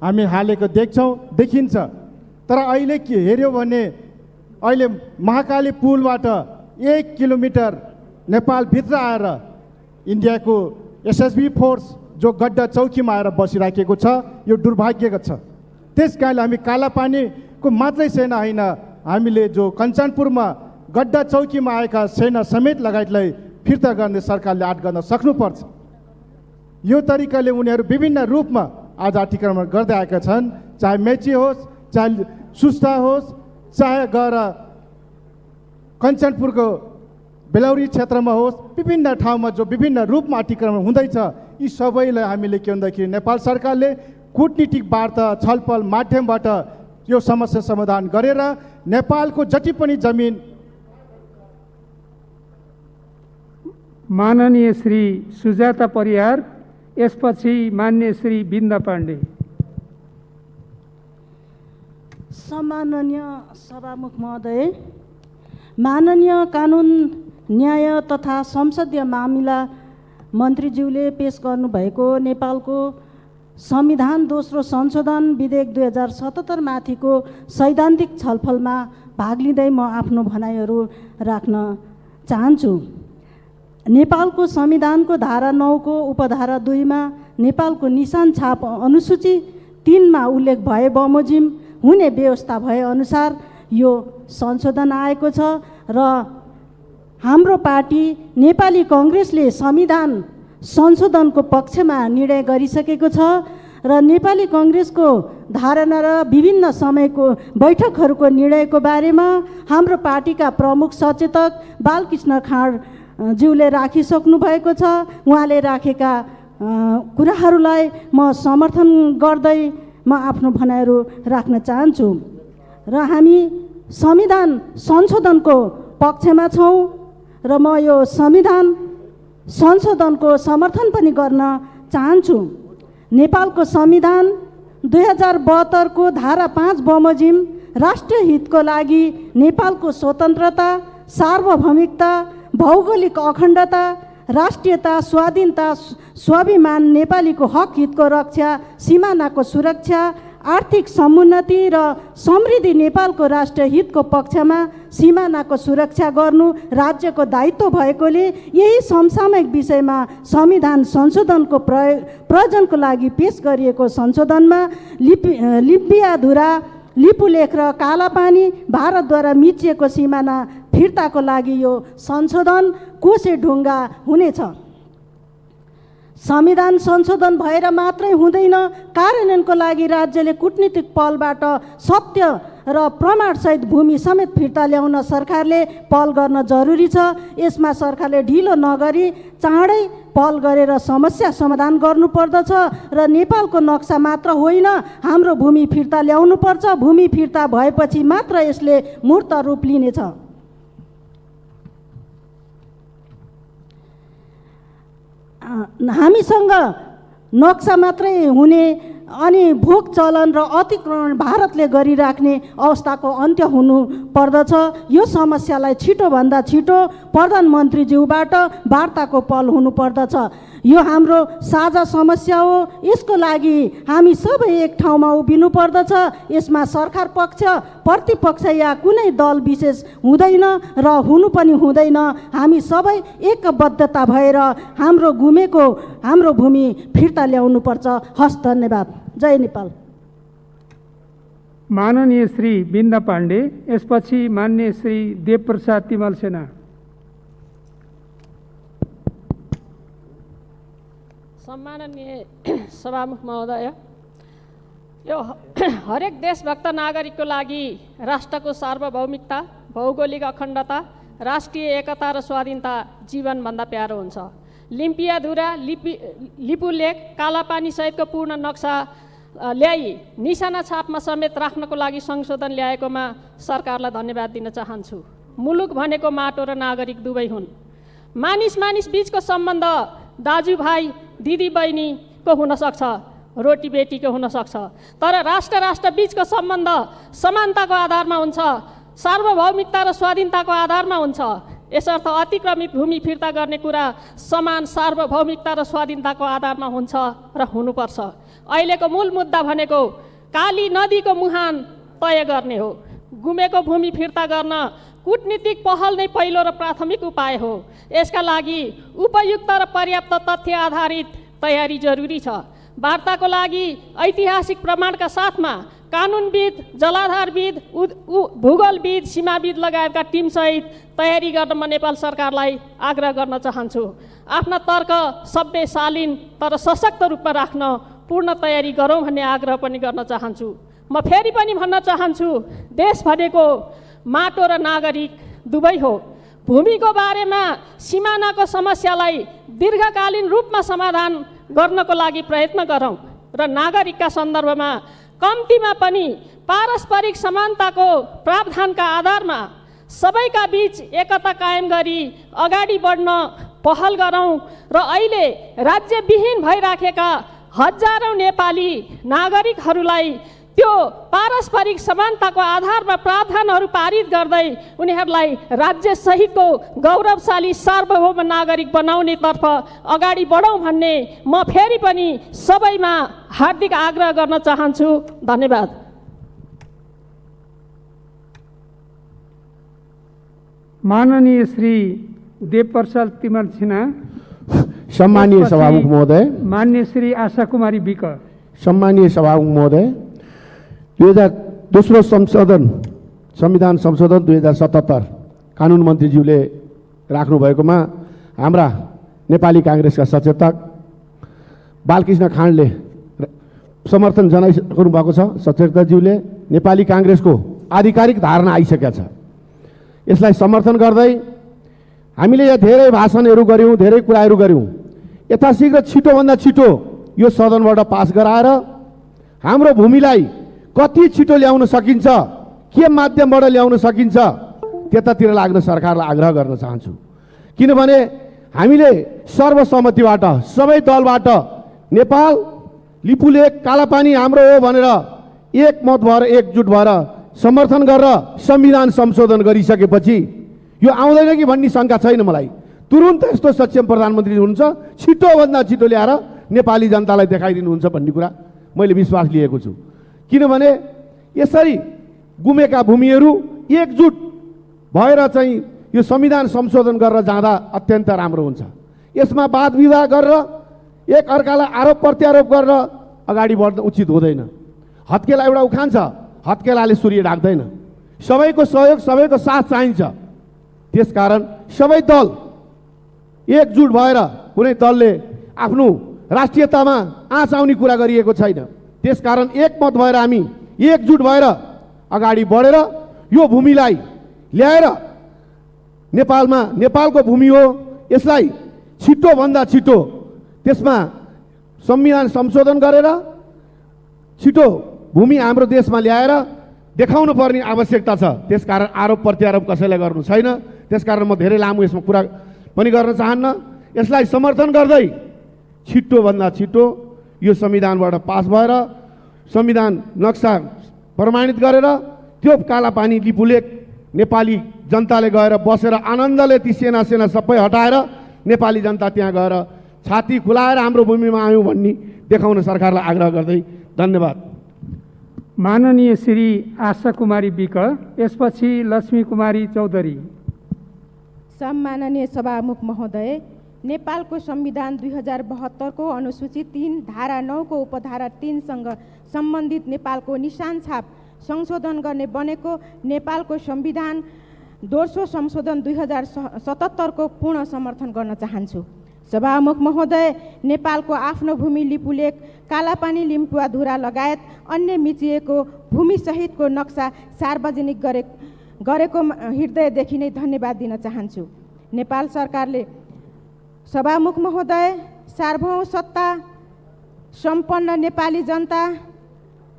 हामी हालेको देखिन्छ। तर अहिले के हेऱ्यो भने अहिले महाकाली पुलबाट 1 किलोमिटर नेपालभित्र आएर इन्डियाको एसएसबी फोर्स जो गड्डा चौकीमा आएर बसिराखेको छ, यो दुर्भाग्यको छ। त्यस कारणले हामी कालापानीको मात्रै सेना होइन, हामीले जो कञ्चनपुरमा गड्डा चौकीमा आएका सेना समेत लगायतलाई फिर्ता गर्ने सरकारले आँट गर्न सक्नुपर्छ। यो तरिकाले उनीहरू विभिन्न रूपमा आज अतिक्रमण गर्दै आएका छन्, चाहे मेची होस्, चाहे सुस्ता होस्, चाहे गएर कञ्चनपुरको बेलौरी क्षेत्रमा होस्, विभिन्न ठाउँमा जो विभिन्न रूपमा अतिक्रमण हुँदैछ, यी सबैलाई हामीले के भन्दाखेरि नेपाल सरकारले कूटनीतिक वार्ता छलफल माध्यमबाट यो समस्या समाधान गरेर नेपालको जति पनि जमिन। माननीय श्री सुजाता परियार, यसपछि मान्य श्री बिन्दा पाण्डे। सम्माननीय सभामुख महोदय, माननीय कानुन न्याय तथा संसदीय मामिला मन्त्रीज्यूले पेश गर्नुभएको नेपालको संविधान दोस्रो संशोधन विधेयक 2077 माथिको सैद्धान्तिक छलफलमा भाग लिँदै म आफ्नो भनाइहरू राख्न चाहन्छु। नेपालको संविधानको धारा 9 को उपधारा 2 मा नेपालको निशान छाप अनुसूची 3 मा उल्लेख भए बमोजिम हुने व्यवस्था भए अनुसार यो संशोधन आएको छ र हाम्रो पार्टी नेपाली कङ्ग्रेसले संविधान संशोधनको पक्षमा निर्णय गरिसकेको छ र नेपाली कङ्ग्रेसको धारणा र विभिन्न समयको बैठकहरूको निर्णयको बारेमा हाम्रो पार्टीका प्रमुख सचेतक बालकृष्ण खाँड ज्यूले राखिसक्नु भएको छ। उहाँले राखेका कुराहरूलाई म समर्थन गर्दै म आफ्नो भनाइहरू राख्न चाहन्छु र हामी संविधान संशोधनको पक्षमा छौँ र म यो संविधान संशोधनको समर्थन पनि गर्न चाहन्छु। नेपालको संविधान 2072 को धारा 5 बमोजिम राष्ट्रिय हितको लागि नेपालको स्वतन्त्रता, सार्वभौमिकता, भौगोलिक अखण्डता, राष्ट्रियता, स्वाधीनता, स्वाभिमान, नेपालीको हक हितको रक्षा, सिमानाको सुरक्षा, आर्थिक समुन्नति र समृद्धि, नेपालको राष्ट्रिय हितको पक्षमा सिमानाको सुरक्षा गर्नु राज्यको दायित्व भएकोले यही समसामयिक विषयमा संविधान संशोधनको प्रयोजनको लागि पेश गरिएको संशोधनमा लिम्पियाधुरा, लिपुलेख र कालापानी भारतद्वारा मिचिएको सिमाना फिर्ताको लागि यो संशोधन कोसे ढुङ्गा हुनेछ। संविधान संशोधन भएर मात्रै हुँदैन, कार्यान्वयनको लागि राज्यले कूटनीतिक पहलबाट सत्य र प्रमाणसहित भूमि समेत फिर्ता ल्याउन सरकारले पहल गर्न जरुरी छ। यसमा सरकारले ढिलो नगरी चाँडै पहल गरेर समस्या समाधान गर्नुपर्दछ र नेपालको नक्सा मात्र होइन, हाम्रो भूमि फिर्ता ल्याउनुपर्छ। भूमि फिर्ता भएपछि मात्र यसले मूर्त रूप लिनेछ। हामीसँग नक्सा मात्रै हुने अनि भोग चलन र अतिक्रमण भारतले गरिराख्ने अवस्थाको अन्त्य हुनु पर्दछ। यो समस्यालाई छिटोभन्दा छिटो प्रधानमन्त्रीज्यूबाट वार्ताको पहल हुनुपर्दछ। यो हाम्रो साझा समस्या हो। यसको लागि हामी सबै एक ठाउँमा उभिनु पर्दछ। यसमा सरकार पक्ष प्रतिपक्ष या कुनै दल विशेष हुँदैन र हुनु पनि हुँदैन। हामी सबै एकबद्धता भएर हाम्रो गुमेको हाम्रो भूमि फिर्ता ल्याउनुपर्छ। हस्, धन्यवाद। जय नेपाल। माननीय श्री बिन्दा पाण्डे, यसपछि माननीय श्री देवप्रसाद तिमल सेना। सम्माननीय सभामुख महोदय, यो हरेक देशभक्त नागरिकको लागि राष्ट्रको सार्वभौमिकता, भौगोलिक अखण्डता, राष्ट्रिय एकता र स्वाधीनता जीवनभन्दा प्यारो हुन्छ। लिम्पियाधुरा, लिपुलेक, कालापानी सहितको पूर्ण नक्सा ल्याई निशाना छापमा समेत राख्नको लागि संशोधन ल्याएकोमा सरकारलाई धन्यवाद दिन चाहन्छु। मुलुक भनेको माटो र नागरिक दुवै हुन्। मानिस बीचको सम्बन्ध दाजुभाइ दिदी बहिनीको हुनसक्छ, रोटी बेटीको हुनसक्छ, तर राष्ट्र बीचको सम्बन्ध समानताको आधारमा हुन्छ, सार्वभौमिकता र स्वाधीनताको आधारमा हुन्छ। यसर्थ अतिक्रमित भूमि फिर्ता गर्ने कुरा समान सार्वभौमिकता र स्वाधीनताको आधारमा हुन्छ र हुनुपर्छ। अहिलेको मूल मुद्दा भनेको काली नदीको मुहान तय गर्ने हो। गुमेको भूमि फिर्ता गर्न कूटनीतिक पहल नै पहिलो र प्राथमिक उपाय हो। यसका लागि उपयुक्त र पर्याप्त तथ्य आधारित तयारी जरुरी छ। वार्ताको लागि ऐतिहासिक प्रमाणका साथमा कानुनविद, जलाधारविद, भूगोलविद, सीमाविद लगायतका टिमसहित तयारी गर्न म नेपाल सरकारलाई आग्रह गर्न चाहन्छु। आफ्ना तर्क सभ्य, शालीन तर सशक्त रूपमा राख्न पूर्ण तयारी गरौँ भन्ने आग्रह पनि गर्न चाहन्छु। म फेरि पनि भन्न चाहन्छु, देश भनेको माटो र नागरिक दुवै हो। भूमिको बारेमा सिमानाको समस्यालाई दीर्घकालीन रूपमा समाधान गर्नको लागि प्रयत्न गरौँ र नागरिकका सन्दर्भमा कम्तीमा पनि पारस्परिक समानताको प्रावधानका आधारमा सबैका बीच एकता कायम गरी अगाडि बढ्न पहल गरौँ र अहिले राज्यविहीन भइराखेका हजारौँ नेपाली नागरिकहरूलाई त्यो पारस्परिक समानताको आधारमा प्रावधानहरू पारित गर्दै उनीहरूलाई राज्यसहितको गौरवशाली सार्वभौम नागरिक बनाउनेतर्फ अगाडि बढौँ भन्ने म फेरि पनि सबैमा हार्दिक आग्रह गर्न चाहन्छु। धन्यवाद। माननीय श्री देवप्रसाद तिमल सिन्हा। सम्मानीय सभामुख महोदय, मान्य श्री आशा कुमारी विक। सम्मानीय सभामुख महोदय, 2002 संविधान संशोधन 2077 कानुन मन्त्रीज्यूले राख्नु भएकोमा हाम्रा नेपाली काङ्ग्रेसका सचेतक बालकृष्ण खाँडले समर्थन जनाइसक्नु भएको छ। सचेतकज्यूले नेपाली काङ्ग्रेसको आधिकारिक धारणा आइसकेको छ। यसलाई समर्थन गर्दै हामीले यहाँ धेरै भाषणहरू गऱ्यौँ, धेरै कुराहरू गऱ्यौँ। यथाशीघ्र छिटोभन्दा छिटो यो सदनबाट पास गराएर हाम्रो भूमिलाई कति छिटो ल्याउन सकिन्छ, के माध्यमबाट ल्याउन सकिन्छ, त्यतातिर लाग्न सरकारलाई आग्रह गर्न चाहन्छु। किनभने हामीले सर्वसम्मतिबाट सबै दलबाट नेपाल लिपुलेक कालापानी हाम्रो हो भनेर एकमत भएर एकजुट भएर समर्थन गरेर संविधान संशोधन गरिसकेपछि यो आउँदैन कि भन्ने शङ्का छैन मलाई। तुरुन्त यस्तो सक्षम प्रधानमन्त्री हुनुहुन्छ, छिटोभन्दा छिटो ल्याएर नेपाली जनतालाई देखाइदिनुहुन्छ भन्ने कुरा मैले विश्वास लिएको छु। किनभने यसरी गुमेका भूमिहरू एकजुट भएर चाहिँ यो संविधान संशोधन गरेर जाँदा अत्यन्त राम्रो हुन्छ। यसमा वाद विवाद गरेर एक अर्कालाई आरोप प्रत्यारोप गरेर अगाडि बढ्न उचित हुँदैन। हत्केला एउटा उखान छ, हत्केलाले सूर्य ढाक्दैन। सबैको सहयोग, सबैको साथ चाहिन्छ। त्यसकारण सबै दल एकजुट भएर कुनै दलले आफ्नो राष्ट्रियतामा आँच आउने कुरा गरिएको छैन। त्यसकारण एकमत भएर हामी एकजुट भएर अगाडि बढेर यो भूमिलाई ल्याएर नेपालमा नेपालको भूमि हो, यसलाई छिटोभन्दा छिटो त्यसमा संविधान संशोधन गरेर छिटो भूमि हाम्रो देशमा ल्याएर देखाउनु पर्ने आवश्यकता छ। त्यसकारण आरोप प्रत्यारोप कसैलाई गर्नु छैन। त्यसकारण म धेरै लामो यसमा कुरा पनि गर्न चाहन्न। यसलाई समर्थन गर्दै छिटोभन्दा छिटो यो संविधानबाट पास भएर संविधान नक्सा प्रमाणित गरेर त्यो कालापानी लिपुलेक नेपाली जनताले गएर बसेर आनन्दले ती सेना सबै हटाएर नेपाली जनता त्यहाँ गएर छाती खुलाएर हाम्रो भूमिमा आयौँ भन्ने देखाउन सरकारलाई आग्रह गर्दै धन्यवाद। माननीय श्री आशा कुमारी विक, यसपछि लक्ष्मी कुमारी चौधरी। सम्माननीय सभामुख महोदय, नेपालको संविधान 2072 को अनुसूची 3 धारा 9 को उपधारा 3 सँग सम्बन्धित नेपालको निशान छाप संशोधन गर्ने बनेको नेपालको संविधान दोस्रो संशोधन 2077 को पूर्ण समर्थन गर्न चाहन्छु। सभामुख महोदय, नेपालको आफ्नो भूमि लिपुलेख, कालापानी लिम्पुवाधुरा लगायत अन्य मिचिएको भूमिसहितको नक्सा सार्वजनिक गरेको हृदयदेखि नै धन्यवाद दिन चाहन्छु। नेपाल सरकारले सभामुख महोदय, सार्वभौम सत्ता सम्पन्न नेपाली जनता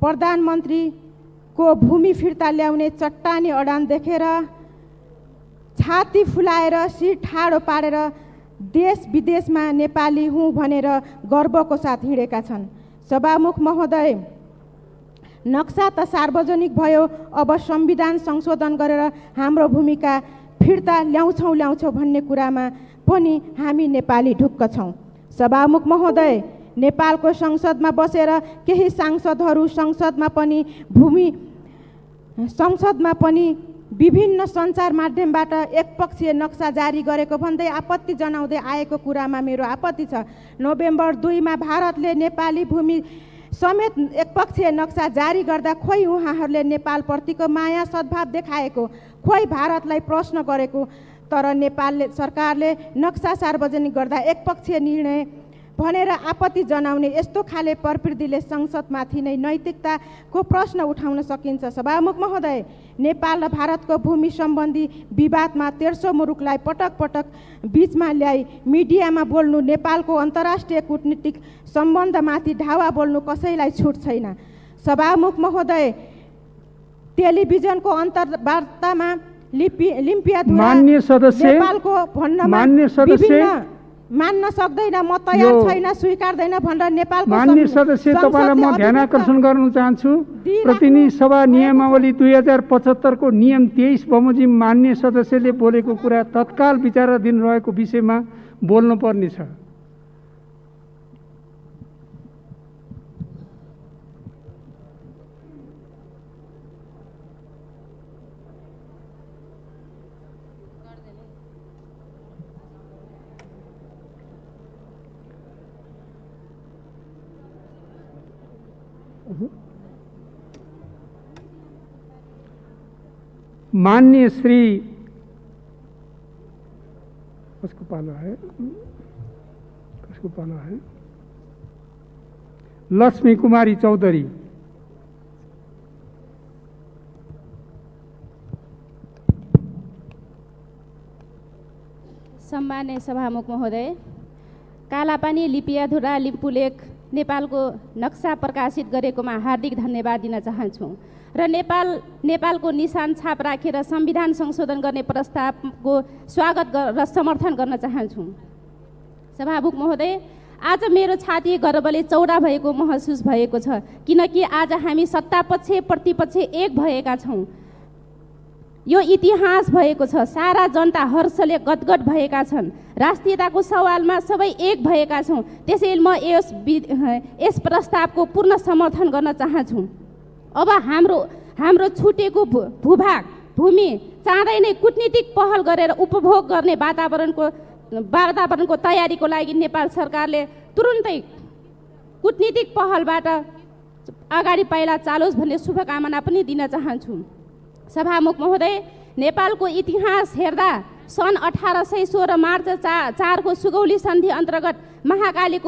प्रधानमन्त्रीको भूमि फिर्ता ल्याउने चट्टानी अडान देखेर छाती फुलाएर शिर ठाडो पारेर देश विदेशमा नेपाली हुँ भनेर गर्वको साथ हिँडेका छन्। सभामुख महोदय, नक्सा त सार्वजनिक भयो, अब संविधान संशोधन गरेर हाम्रो भूमिका फिर्ता ल्याउँछौँ भन्ने कुरामा पनि हामी नेपाली ढुक्क छौँ। सभामुख महोदय, नेपालको संसदमा बसेर केही सांसदहरू संसदमा पनि विभिन्न सञ्चार माध्यमबाट एकपक्षीय नक्सा जारी गरेको भन्दै आपत्ति जनाउँदै आएको कुरामा मेरो आपत्ति छ। नोभेम्बर 2 मा भारतले नेपाली भूमि समेत एकपक्षीय नक्सा जारी गर्दा खोइ उहाँहरूले नेपालप्रतिको माया सद्भाव देखाएको, खोइ भारतलाई प्रश्न गरेको, तर नेपाल सरकारले नक्सा सार्वजनिक गर्दा एकपक्षीय निर्णय भनेर आपत्ति जनाउने यस्तो खाले प्रवृत्तिले संसदमाथि नै नैतिकताको प्रश्न उठाउन सकिन्छ। सभामुख महोदय, नेपाल र भारतको भूमि सम्बन्धी विवादमा तेर्सो मुलुकलाई पटक पटक बीचमा ल्याई मिडियामा बोल्नु, नेपालको अन्तर्राष्ट्रिय कूटनीतिक सम्बन्धमाथि ढावा बोल्नु कसैलाई छुट छैन। सभामुख महोदय, टेलिभिजनको अन्तर्वार्तामा लिम्पियाधुरा नेपालको भन्नमा मान्न सक्दैन, म तयार छैन, स्वीकार्दैन भनेर नेपालको माननीय सदस्य, तपाईँलाई म ध्यान आकर्षण गर्न चाहन्छु। प्रतिनिधि सभा नियमावली 2075 को नियम 23 बमोजिम माननीय सदस्यले बोलेको कुरा तत्काल विचाराधीन रहेको विषयमा बोल्नुपर्नेछ। माननीय श्री कसको पालो है लक्ष्मी कुमारी चौधरी। सम्माननीय सभामुख महोदय, कालापानी लिपियाधुरा लिम्पुलेख नेपालको नक्सा प्रकाशित गरेकोमा हार्दिक धन्यवाद दिन चाहन्छु र नेपालको निशान छाप राखेर संविधान संशोधन गर्ने प्रस्तावको स्वागत र समर्थन गर्न चाहन्छु। सभामुख महोदय, आज मेरो छाती गर्वले चौडा भएको महसुस भएको छ, किनकि आज हामी सत्तापक्ष प्रतिपक्ष एक भएका छौँ। यो इतिहास भएको छ, सारा जनता हर्षले गदगद भएका छन्, राष्ट्रियताको सवालमा सबै एक भएका छौँ। त्यसैले म यस प्रस्तावको पूर्ण समर्थन गर्न चाहन्छु। अब हाम्रो छुटेको भूमि चाँडै नै कूटनीतिक पहल गरेर उपभोग गर्ने वातावरणको तयारीको लागि नेपाल सरकारले तुरुन्तै कूटनीतिक पहलबाट अगाडि पाइला चालोस् भन्ने शुभकामना पनि दिन चाहन्छु। सभामुख महोदय, नेपालको इतिहास हेर्दा सन् 1816 मार्च 4 को सुगौली सन्धि अन्तर्गत महाकाली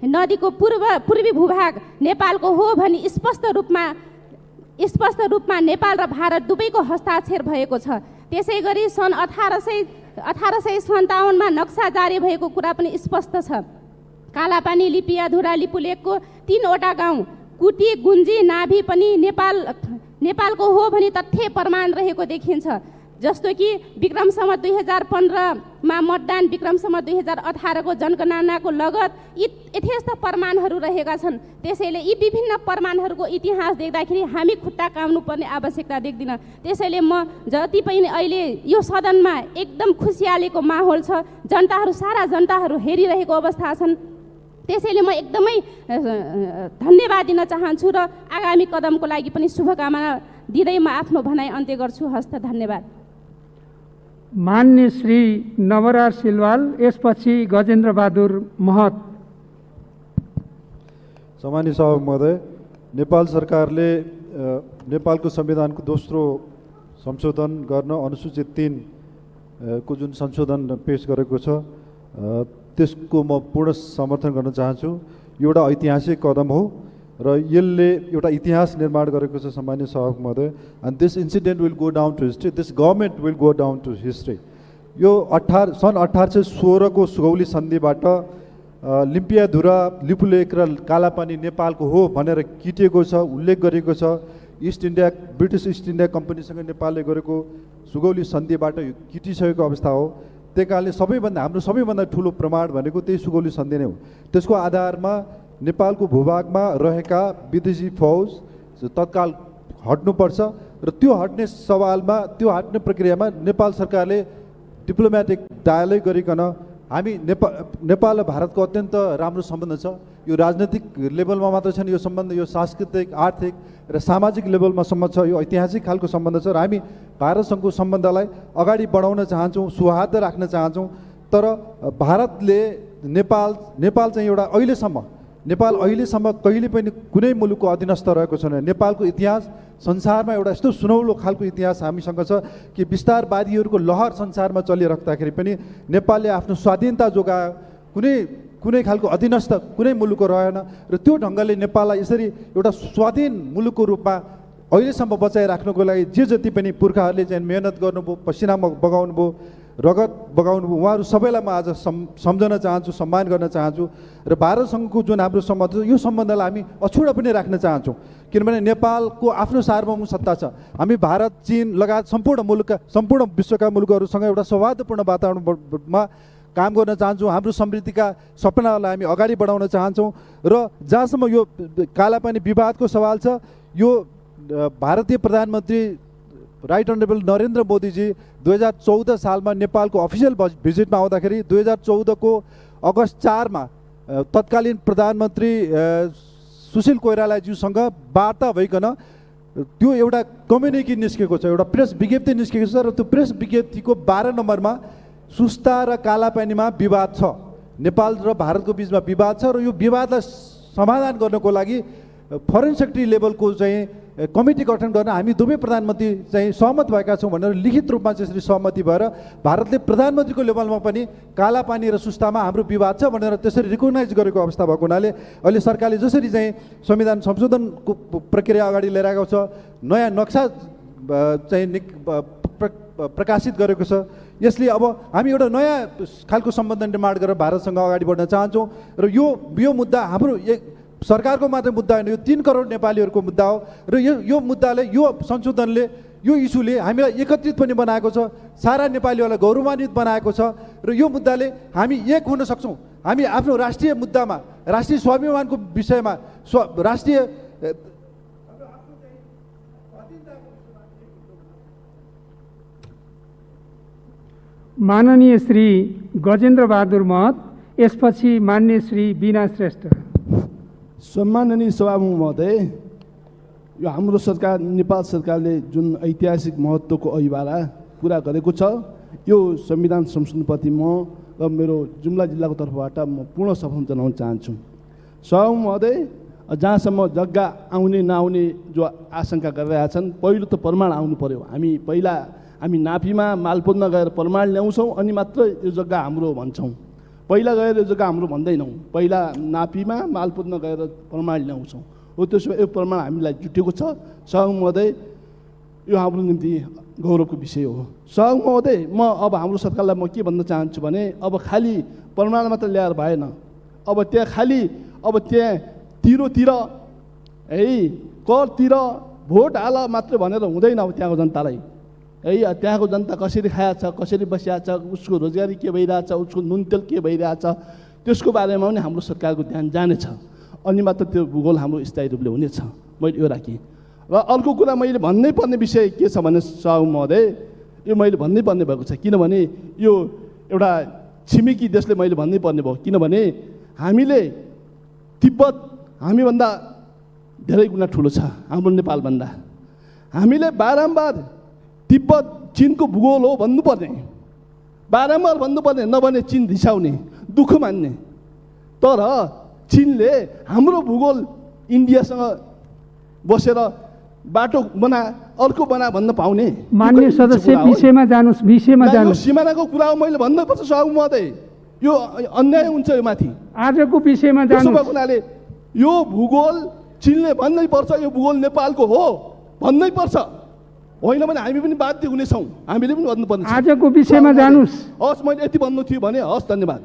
नदीको पूर्वी भूभाग नेपालको हो भनी स्पष्ट रूपमा नेपाल र भारत दुवैको हस्ताक्षर भएको छ। त्यसै गरी सन् 1857 मा नक्सा जारी भएको कुरा पनि स्पष्ट छ। कालापानी लिपियाधुरा लिपुलेखको 3वटा गाउँ कुटी गुन्जी नाभी पनि नेपालको हो भनी तथ्य प्रमाण रहेको देखिन्छ। जस्तो कि विक्रम सम्वत 2015मा मतदान, विक्रम सम्वत 2018को जनगणनाको लगत यी यथेष्ट प्रमाणहरू रहेका छन्। त्यसैले यी विभिन्न प्रमाणहरूको इतिहास देख्दाखेरि हामी खुट्टा काम्नुपर्ने आवश्यकता देख्दिनँ। त्यसैले म जति पनि अहिले यो सदनमा एकदम खुसियालीको माहौल छ, सारा जनताहरू हेरिरहेको अवस्था छन्। त्यसैले म एकदमै धन्यवाद दिन चाहन्छु र आगामी कदमको लागि पनि शुभकामना दिँदै म आफ्नो भनाइ अन्त्य गर्छु। हस्त, धन्यवाद। मान्य श्री नवराज सिलवाल, यसपछि गजेन्द्र बहादुर महत। सामान्य सभामुख महोदय, नेपाल सरकारले नेपालको संविधानको दोस्रो संशोधन गर्न अनुसूचित 3 को जुन संशोधन पेश गरेको छ त्यसको म पूर्ण समर्थन गर्न चाहन्छु। यो एउटा ऐतिहासिक कदम हो र यसले एउटा इतिहास निर्माण गरेको छ सामान्य सभामुख महोदय। And this incident will go down to history, this government will go down to history. यो सन् 1816 को सुगौली सन्धिबाट लिम्पियाधुरा, लिपुलेक र कालापानी नेपालको हो भनेर किटिएको छ, उल्लेख गरिएको छ। ब्रिटिस इस्ट इन्डिया कम्पनीसँग नेपालले गरेको सुगौली सन्धिबाट किटिसकेको अवस्था हो। त्यही कारणले हाम्रो सबैभन्दा ठुलो प्रमाण भनेको त्यही सुगौली सन्धि नै हो। त्यसको आधारमा नेपालको भूभागमा रहेका विदेशी फौज तत्काल हट्नुपर्छ र त्यो हट्ने सवालमा, त्यो हट्ने प्रक्रियामा नेपाल सरकारले डिप्लोमेटिक डायलग गरिकन हामी नेपाल र भारतको अत्यन्त राम्रो सम्बन्ध छ। यो राजनैतिक लेभलमा मात्र छैन, यो सम्बन्ध यो सांस्कृतिक, आर्थिक र सामाजिक लेभलमा सम्बन्ध छ। यो ऐतिहासिक खालको सम्बन्ध छ र हामी भारतसँगको सम्बन्धलाई अगाडि बढाउन चाहन्छौँ, सौहार्द राख्न चाहन्छौँ। तर भारतले नेपाल चाहिँ एउटा नेपाल अहिलेसम्म कहिले पनि कुनै मुलुकको अधीनस्थ रहेको छैन। नेपालको इतिहास संसारमा एउटा यस्तो सुनौलो खालको इतिहास हामीसँग छ कि विस्तारवादीहरूको लहर संसारमा चलिराख्दाखेरि पनि नेपालले आफ्नो स्वाधीनता जोगायो, कुनै खालको अधीनस्थ कुनै मुलुकको रहेन र त्यो ढङ्गले नेपाललाई यसरी एउटा स्वाधीन मुलुकको रूपमा अहिलेसम्म बचाइराख्नुको लागि जति पनि पुर्खाहरूले चाहिँ मेहनत गर्नुभयो, पसिना बगाउनुभयो, रगत बगाउनुभयो, उहाँहरू सबैलाई म आज सम्झन चाहन्छु, सम्मान गर्न चाहन्छु। र भारतसँगको जुन हाम्रो सम्बन्ध छ यो सम्बन्धलाई हामी अछुडा पनि राख्न चाहन्छौँ, किनभने नेपालको आफ्नो सार्वभौम सत्ता छ। हामी भारत, चीन लगायत सम्पूर्ण विश्वका मुलुकहरूसँग एउटा सौहार्दपूर्ण वातावरणमा काम गर्न चाहन्छौँ। हाम्रो समृद्धिका सपनाहरूलाई हामी अगाडि बढाउन चाहन्छौँ। र जहाँसम्म यो कालापानी विवादको सवाल छ, यो भारतीय प्रधानमन्त्री राइट अनरेबल नरेन्द्र मोदीजी 2014 सालमा नेपालको अफिसियल भिजिटमा आउँदाखेरि 2014 को अगस्त 4 मा तत्कालीन प्रधानमन्त्री सुशील कोइरालाज्यूसँग वार्ता भइकन त्यो एउटा कम्युनिके निस्केको छ, एउटा प्रेस विज्ञप्ति निस्केको छ र त्यो प्रेस विज्ञप्तिको 12 नम्बरमा सुस्ता र कालापानीमा विवाद छ, नेपाल र भारतको बिचमा विवाद छ र यो विवादलाई समाधान गर्नको लागि फरेन सेक्रेटरी लेभलको चाहिँ कमिटी गठन गर्न हामी दुवै प्रधानमन्त्री चाहिँ सहमत भएका छौँ भनेर लिखित रूपमा त्यसरी सहमति भएर भारतले प्रधानमन्त्रीको लेभलमा पनि कालापानी र सुस्तामा हाम्रो विवाद छ भनेर त्यसरी रिकगनाइज गरेको अवस्था भएको हुनाले अहिले सरकारले जसरी चाहिँ संविधान संशोधनको प्रक्रिया अगाडि लिएर आएको छ, नयाँ नक्सा चाहिँ प्रकाशित गरेको छ, यसले अब हामी एउटा नयाँ खालको सम्बन्ध निर्माण गरेर भारतसँग अगाडि बढ्न चाहन्छौँ। र यो मुद्दा हाम्रो सरकारको मात्रै मुद्दा होइन, यो 3 करोड नेपालीहरूको मुद्दा हो र यो मुद्दाले, यो संशोधनले, यो इस्युले हामीलाई एकत्रित पनि बनाएको छ, सारा नेपालीहरूलाई गौरवान्वित बनाएको छ र यो मुद्दाले हामी एक हुन सक्छौँ। हामी आफ्नो राष्ट्रिय मुद्दामा, राष्ट्रिय स्वाभिमानको विषयमा, राष्ट्रिय माननीय श्री गजेन्द्र बहादुर महत, यसपछि मान्य श्री बीना श्रेष्ठ। सम्माननीय सभामुख महोदय, यो हाम्रो सरकार, नेपाल सरकारले जुन ऐतिहासिक महत्त्वको अभिवारा पुरा गरेको छ, यो संविधान संशोधनप्रति म र मेरो जुम्ला जिल्लाको तर्फबाट म पूर्ण समर्थन जनाउन चाहन्छु। सभामुख महोदय, जहाँसम्म जग्गा आउने नआउने जो आशंका गरिरहेछन्, पहिलो त प्रमाण आउनु पर्यो। हामी नाफीमा मालपोतमा गएर प्रमाण ल्याउँछौँ अनि मात्र यो जग्गा हाम्रो भन्छौँ। पहिला गएर यो जग्गा हाम्रो भन्दैनौँ, पहिला नाफीमा मालपोतमा गएर प्रमाण ल्याउँछौँ। हो त्यसो भए यो प्रमाण हामीलाई जुटेको छ। सभामुख महोदय, यो हाम्रो निम्ति गौरवको विषय हो। सभामुख महोदय, म अब हाम्रो सरकारलाई म के भन्न चाहन्छु भने अब खालि प्रमाण मात्र ल्याएर भएन, अब त्यहाँ तिरोतिर करतिर भोट हाल मात्र भनेर हुँदैन। अब त्यहाँको जनतालाई है त्यहाँको जनता कसरी खाएको छ, कसरी बसिरहेको छ, उसको रोजगारी के भइरहेछ, उसको नुन तेल के भइरहेछ, त्यसको बारेमा पनि हाम्रो सरकारको ध्यान जानेछ। अनि मात्र त्यो भूगोल हाम्रो स्थायी रूपले हुनेछ। मैले यो राखेँ। र अर्को कुरा मैले भन्नै पर्ने विषय के छ भने सभामुख महोदय, यो मैले भन्नै पर्ने भएको छ, किनभने यो एउटा छिमेकी देशले मैले भन्नै पर्ने भयो। किनभने हामीले तिब्बत हामीभन्दा धेरै गुणा ठुलो छ हाम्रो नेपालभन्दा। हामीले बारम्बार तिब्बत चिनको भूगोल हो भन्नुपर्ने, बारम्बार भन्नुपर्ने, नभने चिन रिसाउने, दुःख मान्ने। तर चिनले हाम्रो भूगोल इन्डियासँग बसेर बाटो बना, अर्को बना भन्न पाउने। मान्य सदस्य विषयमा जानुस्, विषयमा जानुस्। सीमानाको कुरा हो, मैले भन्नुपर्छ सभामुख महोदय, यो अन्याय हुन्छ यो माथि। आजको विषयमा जानुस्। हुनाले यो भूगोल चिनले भन्नै पर्छ, यो भूगोल नेपालको हो भन्नै पर्छ, होइन भने हामी पनि बाध्य हुनेछौँ, हामीले पनि भन्नुपर्ने। आजको विषयमा जानुस्। हस्, मैले यति भन्नु थियो भने हस्, धन्यवाद।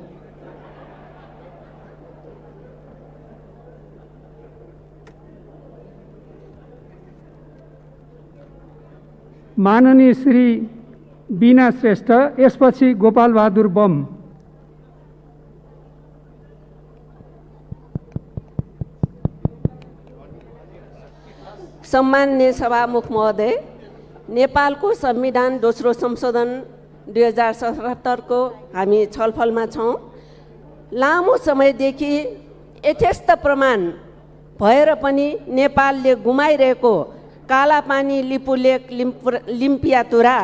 माननीय श्री बीना श्रेष्ठ, यसपछि गोपाल बहादुर बम। सम्माननीय सभामुख महोदय, नेपालको संविधान दोस्रो संशोधन 2077 को हामी छलफलमा छौँ। लामो समयदेखि यथेष्ट प्रमाण भएर पनि नेपालले गुमाइरहेको कालापानी, लिपुलेक, लिम्पियातुरा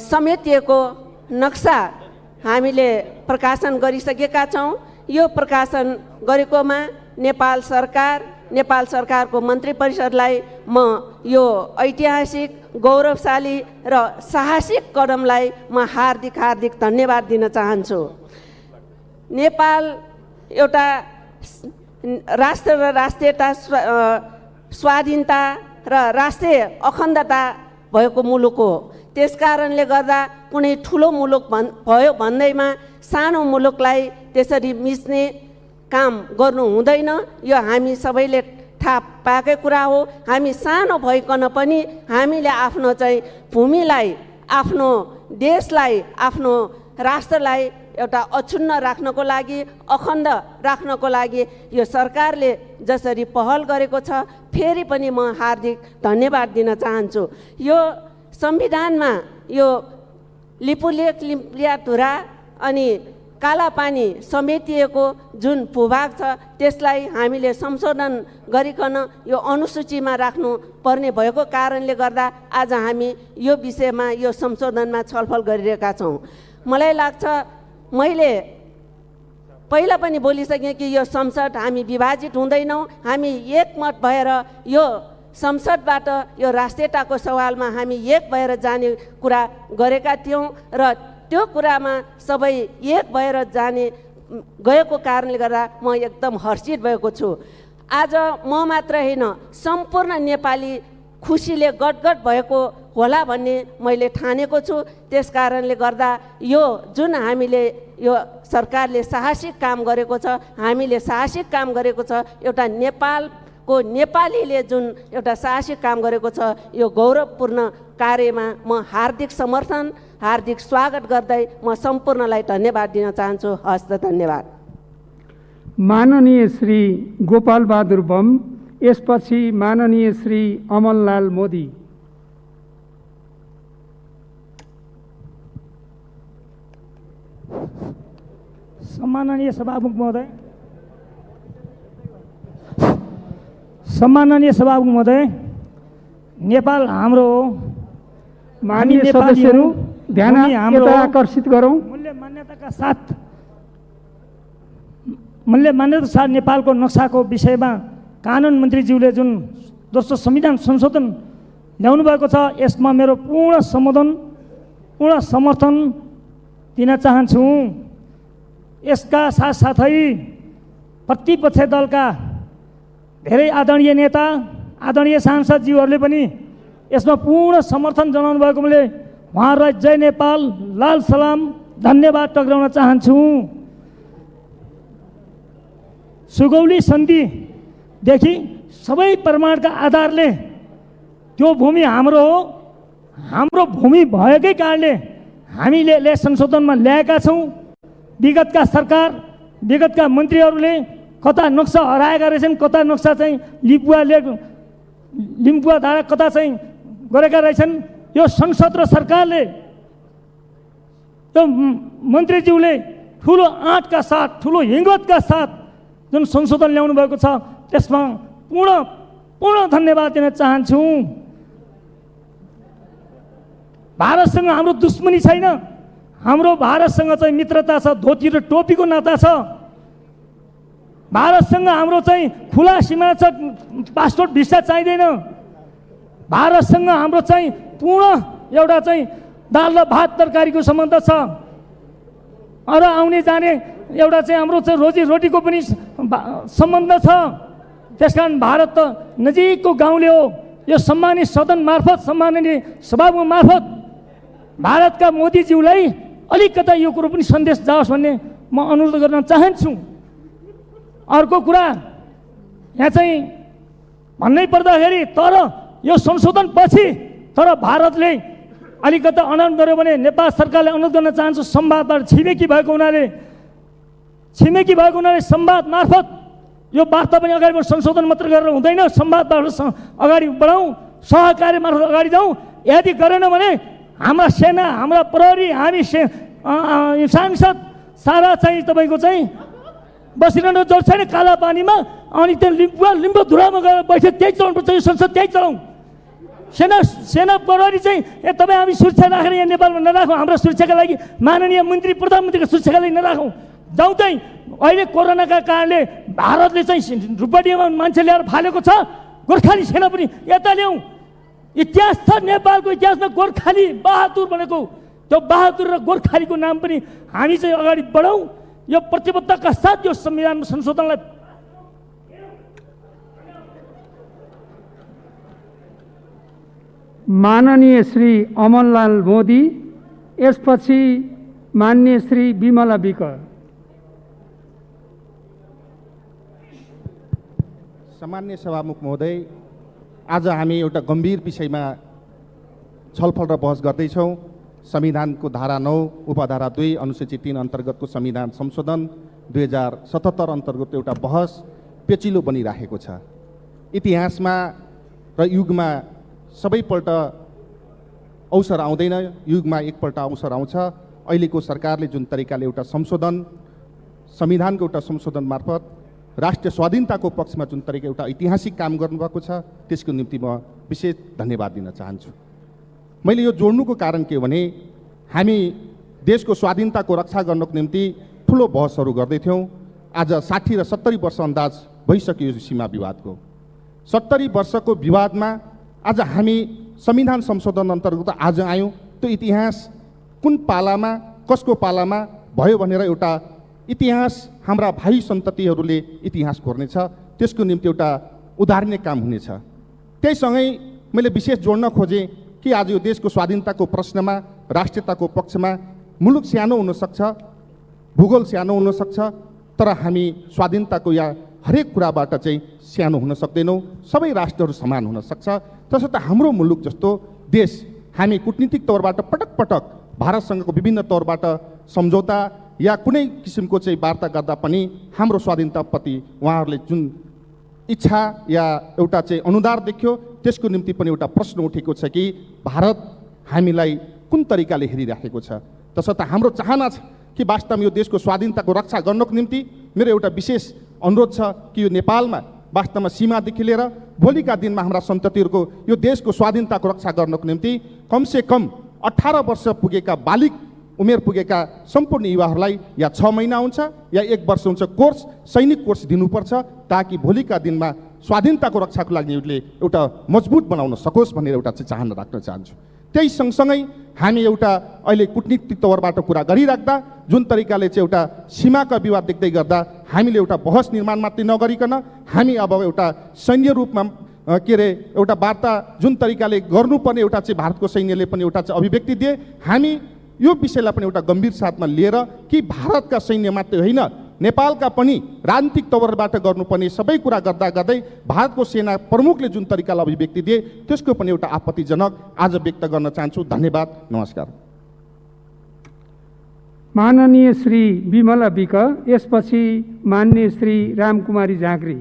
समेटिएको नक्सा हामीले प्रकाशन गरिसकेका छौँ। यो प्रकाशन गरेकोमा नेपाल सरकारको मन्त्री परिषदलाई म यो ऐतिहासिक, गौरवशाली र साहसिक कदमलाई म हार्दिक धन्यवाद दिन चाहन्छु। नेपाल एउटा राष्ट्र र राष्ट्रियता, स्वाधीनता र राष्ट्रिय अखण्डता भएको मुलुक हो। त्यसकारणले गर्दा कुनै ठुलो मुलुक भयो भन्दैमा सानो मुलुकलाई त्यसरी मिच्ने काम गर्नु हुँदैन। यो हामी सबैले थाहा पाएकै कुरा हो। हामी सानो भइकन पनि हामीले आफ्नो चाहिँ भूमिलाई, आफ्नो देशलाई, आफ्नो राष्ट्रलाई एउटा अक्षुण्ण राख्नको लागि, अखण्ड राख्नको लागि यो सरकारले जसरी पहल गरेको छ, फेरि पनि म हार्दिक धन्यवाद दिन चाहन्छु। यो संविधानमा यो लिपुलेक, लिम्पियातुरा अनि कालापानी समेटिएको जुन भूभाग छ, त्यसलाई हामीले संशोधन गरिकन यो अनुसूचीमा राख्नु पर्ने भएको कारणले गर्दा आज हामी यो विषयमा, यो संशोधनमा छलफल गरिरहेका छौँ। मलाई लाग्छ, मैले पहिला पनि बोलिसकेँ कि यो संसद हामी विभाजित हुँदैनौँ, हामी एकमत भएर यो संसदबाट यो राष्ट्रियताको सवालमा हामी एक भएर जाने कुरा गरेका थियौँ र त्यो कुरामा सबै एक भएर जाने गएको कारणले गर्दा म एकदम हर्षित भएको छु। आज म मात्र होइन, सम्पूर्ण नेपाली खुसीले गदगद भएको होला भन्ने मैले ठानेको छु। त्यसकारणले गर्दा यो जुन हामीले यो सरकारले साहसिक काम गरेको छ, हामीले साहसिक काम गरेको छ, एउटा नेपालको नेपालीले जुन एउटा साहसिक काम गरेको छ, यो गौरवपूर्ण कार्यमा म हार्दिक समर्थन, हार्दिक स्वागत गर्दै म सम्पूर्णलाई धन्यवाद दिन चाहन्छु। हस्त, धन्यवाद। माननीय श्री गोपाल बहादुर बम, यसपछि माननीय श्री अमनलाल मोदी। सम्माननीय सभामुख महोदय, सम्माननीय सभामुख महोदय, नेपाल हाम्रो हो। माननीय सदस्यहरू ध्यान आकर्षित गरौँ। मूल्य मान्यताका साथ नेपालको नक्साको विषयमा कानुन मन्त्रीज्यूले जुन दोस्रो संविधान संशोधन ल्याउनु भएको छ, यसमा मेरो पूर्ण समर्थन दिन चाहन्छु। यसका साथसाथै प्रतिपक्ष दलका धेरै आदरणीय नेता, आदरणीय सांसदज्यूहरूले पनि यसमा पूर्ण समर्थन जनाउनु भएकोले उहाँहरूलाई जय नेपाल, लाल सलाम, धन्यवाद टक्राउन चाहन्छु। सुगौली सन्धिदेखि सबै प्रमाणका आधारले त्यो भूमि हाम्रो हो। हाम्रो भूमि भएकै कारणले हामीले यसलाई संशोधनमा ल्याएका छौँ। विगतका सरकार, विगतका मन्त्रीहरूले कता नक्सा हराएका रहेछन्, कता नक्सा चाहिँ लिम्बुवाद्वारा कता चाहिँ गरेका रहेछन्। यो संसद र सरकारले, त्यो मन्त्रीज्यूले ठुलो आँटका साथ, ठुलो हिम्मतका साथ जुन संशोधन ल्याउनु भएको छ, त्यसमा पूर्ण धन्यवाद दिन चाहन्छु। भारतसँग हाम्रो दुश्मनी छैन, हाम्रो भारतसँग चाहिँ मित्रता छ, धोती र टोपीको नाता छ। भारतसँग हाम्रो चाहिँ खुला सीमा छ, पासपोर्ट भिसा चाहिँदैन। भारतसँग हाम्रो चाहिँ पूर्ण एउटा चाहिँ दाल र भात तरकारीको सम्बन्ध छ। अरू आउने जाने एउटा चाहिँ हाम्रो चाहिँ रोजीरोटीको पनि सम्बन्ध छ। त्यसकारण भारत त नजिकको गाउँले हो। यो सम्मानित सदन मार्फत, सम्माननीय सभामुख मार्फत भारतका मोदीज्यूलाई अलिकता यो कुरो पनि सन्देश जाओस् भन्ने म अनुरोध गर्न चाहन्छु। अर्को कुरा यहाँ चाहिँ भन्नै पर्दाखेरि, तर यो संशोधन पछि तर भारतले अलिकता अनुरोध गर्यो भने नेपाल सरकारले अनुरोध गर्न चाहन्छु, संवादबाट छिमेकी भएको हुनाले संवाद मार्फत यो वार्ता पनि अगाडि संशोधन मात्र गरेर हुँदैन, संवादबाट अगाडि बढाउँ, सहकार्य मार्फत अगाडि जाउँ। यदि गरेन भने हाम्रा सेना, हाम्रा प्रहरी, हामी सांसद सारा चाहिँ तपाईँको चाहिँ बसिरहनु जरुरत छैन काला पानीमा। अनि त्यो लिम्बुधुरामा गएर बैठक त्यही चलाउनुपर्छ, यो संसद त्यही चलाउँ। सेना प्रहरी चाहिँ तपाईँ हामी सुरक्षा राखेर यहाँ नेपालमा नराखौँ। हाम्रो सुरक्षाका लागि माननीय मन्त्री प्रधानमन्त्रीको सुरक्षाका लागि नराखौँ। जाउँ चाहिँ अहिले कोरोनाका कारणले भारतले चाहिँ रुपैयाँमा मान्छे ल्याएर फालेको छ। गोर्खाली सेना पनि यता ल्याउँ। इतिहास छ नेपालको, इतिहासमा गोर्खाली बहादुर भनेको, त्यो बहादुर र गोर्खालीको नाम पनि हामी चाहिँ अगाडि बढाउँ। यो प्रतिबद्धताका साथ यो संविधान संशोधनलाई माननीय श्री अमनलाल मोदी, यसपछि माननीय श्री विमला विक। सामान्य सभामुख महोदय, आज हामी एउटा गम्भीर विषयमा छलफल र बहस गर्दैछौँ। संविधानको धारा 9 उपधारा 2 अनुसूची 3 अन्तर्गतको संविधान संशोधन 2077 अन्तर्गत एउटा बहस पेचिलो बनिराखेको छ। इतिहासमा र युगमा सबैपल्ट अवसर आउँदैन, युगमा एकपल्ट अवसर आउँछ। अहिलेको सरकारले जुन तरिकाले एउटा संविधानको एउटा संशोधन मार्फत राष्ट्रिय स्वाधीनताको पक्षमा जुन तरिका एउटा ऐतिहासिक काम गर्नुभएको छ, त्यसको निम्ति म विशेष धन्यवाद दिन चाहन्छु। मैले यो जोड्नुको कारण के हो भने, हामी देशको स्वाधीनताको रक्षा गर्नको निम्ति ठुलो बहसहरू गर्दैथ्यौँ। आज 60 र 70 वर्ष अन्दाज भइसक्यो यो सीमा विवादको। 70 वर्षको विवादमा आज हामी संविधान संशोधन अन्तर्गत आज आयौँ। त्यो इतिहास कुन पालामा, कसको पालामा भयो भनेर एउटा इतिहास हाम्रा भाइ सन्ततिहरूले इतिहास कोर्नेछ। त्यसको निम्ति एउटा उदाहरणीय काम हुनेछ। त्यहीसँगै मैले विशेष जोड्न खोजेँ कि आज यो देशको स्वाधीनताको प्रश्नमा, राष्ट्रियताको पक्षमा मुलुक सानो हुनसक्छ, भूगोल सानो हुनसक्छ, तर हामी स्वाधीनताको या हरेक कुराबाट चाहिँ सानो हुन सक्दैनौँ। सबै राष्ट्रहरू समान हुन सक्छ। तसर्थ हाम्रो मुलुक जस्तो देश हामी कूटनीतिक तौरबाट पटक पटक भारतसँगको विभिन्न तौरबाट सम्झौता या कुनै किसिमको चाहिँ वार्ता गर्दा पनि हाम्रो स्वाधीनताप्रति उहाँहरूले जुन इच्छा या एउटा चाहिँ अनुदार देख्यो, त्यसको निम्ति पनि एउटा प्रश्न उठेको छ कि भारत हामीलाई कुन तरिकाले हेरिराखेको छ। तसर्थ हाम्रो चाहना छ कि वास्तवमा यो देशको स्वाधीनताको रक्षा गर्नको निम्ति मेरो एउटा विशेष अनुरोध छ कि यो नेपालमा वास्तवमा सीमादेखि लिएर भोलिका दिनमा हाम्रा सन्ततिहरूको यो देशको स्वाधीनताको रक्षा गर्नको निम्ति कमसेकम 18 वर्ष पुगेका बालिग उमेर पुगेका सम्पूर्ण युवाहरूलाई या 6 महिना हुन्छ या 1 वर्ष हुन्छ कोर्स, सैनिक कोर्स दिनुपर्छ, ताकि भोलिका दिनमा स्वाधीनताको रक्षाको लागि एउटा मजबुत बनाउन सकोस् भनेर एउटा चाहिँ चाहना राख्न चाहन्छु। त्यही सँगसँगै हामी एउटा अहिले कूटनीतिक तौरबाट कुरा गरिराख्दा जुन तरिकाले चाहिँ एउटा सीमाका विवाद देख्दै गर्दा हामीले एउटा बहस निर्माण मात्रै नगरिकन हामी अब एउटा सैन्य रूपमा के अरे एउटा वार्ता जुन तरिकाले गर्नुपर्ने एउटा चाहिँ भारतको सैन्यले पनि एउटा चाहिँ अभिव्यक्ति दिए, हामी यो विषयलाई पनि एउटा गम्भीर साथमा लिएर कि भारतका सैन्य मात्रै होइन, नेपालका पनि राजनीतिक तवरबाट गर्नुपर्ने सबै कुरा गर्दा गर्दै भारतको सेना प्रमुखले जुन तरिकाले अभिव्यक्ति दिए त्यसको पनि एउटा आपत्तिजनक आज व्यक्त गर्न चाहन्छु। धन्यवाद, नमस्कार। माननीय श्री विमला विक, यसपछि माननीय श्री रामकुमारी झाँक्री।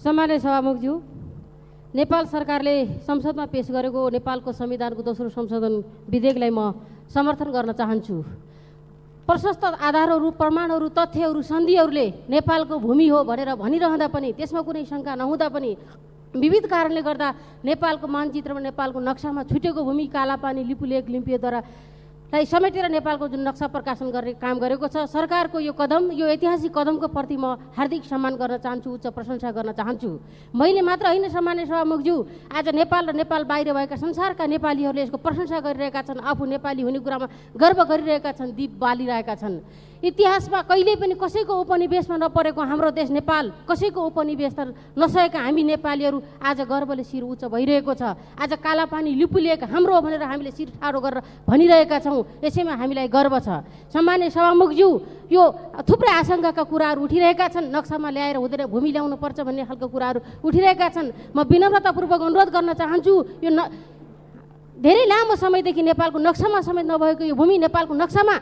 सम्माननीय सभामुखज्यू, नेपाल सरकारले संसदमा पेश गरेको नेपालको संविधानको दोस्रो संशोधन विधेयकलाई म समर्थन गर्न चाहन्छु। प्रशस्त आधारहरू, प्रमाणहरू, तथ्यहरू, सन्धिहरूले नेपालको भूमि हो भनेर भनिरहँदा पनि, त्यसमा कुनै शङ्का नहुँदा पनि विविध कारणले गर्दा नेपालको मानचित्रमा, नेपालको नक्सामा छुटेको भूमि कालापानी, लिपुलेक, लिम्पियाद्वारा समेटेर नेपालको जुन नक्सा प्रकाशन गर्ने काम गरेको छ, सरकारको यो कदम, यो ऐतिहासिक कदमको प्रति म हार्दिक सम्मान गर्न चाहन्छु, उच्च प्रशंसा गर्न चाहन्छु। मैले मात्र होइन सामान्य सभामुखज्यू, आज नेपाल र नेपाल बाहिर भएका संसारका नेपालीहरूले यसको प्रशंसा गरिरहेका छन्, आफू नेपाली हुने कुरामा गर्व गरिरहेका छन्, दीप बालिरहेका छन्। इतिहासमा कहिल्यै पनि कसैको उपनिवेशमा नपरेको हाम्रो देश नेपाल, कसैको उपनिवेश नसकेका हामी नेपालीहरू आज गर्वले शिर उच्च भइरहेको छ। आज कालापानी, लिपुलेक हाम्रो भनेर हामीले शिर ठाडो गरेर भनिरहेका छौँ, यसैमा हामीलाई गर्व छ। सम्मान्य सभामुखज्यू, यो थुप्रै आशंकाका कुराहरू उठिरहेका छन्, नक्सामा ल्याएर हुँदैन, भूमि ल्याउनु पर्छ भन्ने खालको कुराहरू उठिरहेका छन्। म विनम्रतापूर्वक अनुरोध गर्न चाहन्छु, यो धेरै लामो समयदेखि नेपालको नक्सामा समेत नभएको यो भूमि नेपालको नक्सामा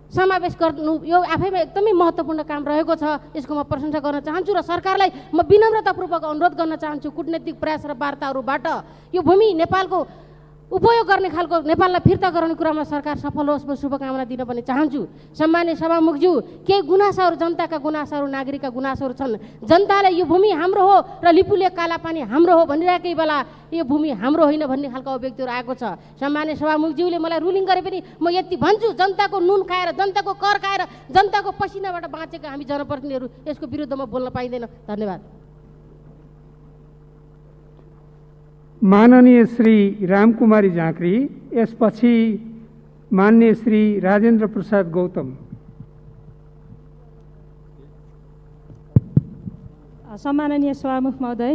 समावेश गर्नु यो आफैमा एकदमै महत्त्वपूर्ण काम रहेको छ। यसको म प्रशंसा गर्न चाहन्छु र सरकारलाई म विनम्रतापूर्वक अनुरोध गर्न चाहन्छु, कूटनीतिक प्रयास र वार्ताहरूबाट यो भूमि नेपालको उपयोग गर्ने खालको, नेपाललाई फिर्ता गराउने कुरामा सरकार सफल होस्, म शुभकामना दिन पनि चाहन्छु। सम्मान्य सभामुखज्यू, केही गुनासाहरू, जनताका गुनासाहरू, नागरिकका गुनासाहरू छन्। जनताले यो भूमि हाम्रो हो र लिपुलेक, कालापानी हाम्रो हो भनिरहेकै बेला यो भूमि हाम्रो होइन भन्ने खालको अभिव्यक्तिहरू आएको छ। सम्मान्य सभामुखज्यूले मलाई रुलिङ गरे पनि म यति भन्छु, जनताको नुन खाएर, जनताको कर खाएर, जनताको पसिनाबाट बाँचेका हामी जनप्रतिनिधिहरू यसको विरुद्धमा बोल्न पाइँदैन। धन्यवाद। माननीय श्री रामकुमारी झाँक्री, यसपछि माननीय श्री राजेन्द्र प्रसाद गौतम। सम्माननीय सभामुख महोदय,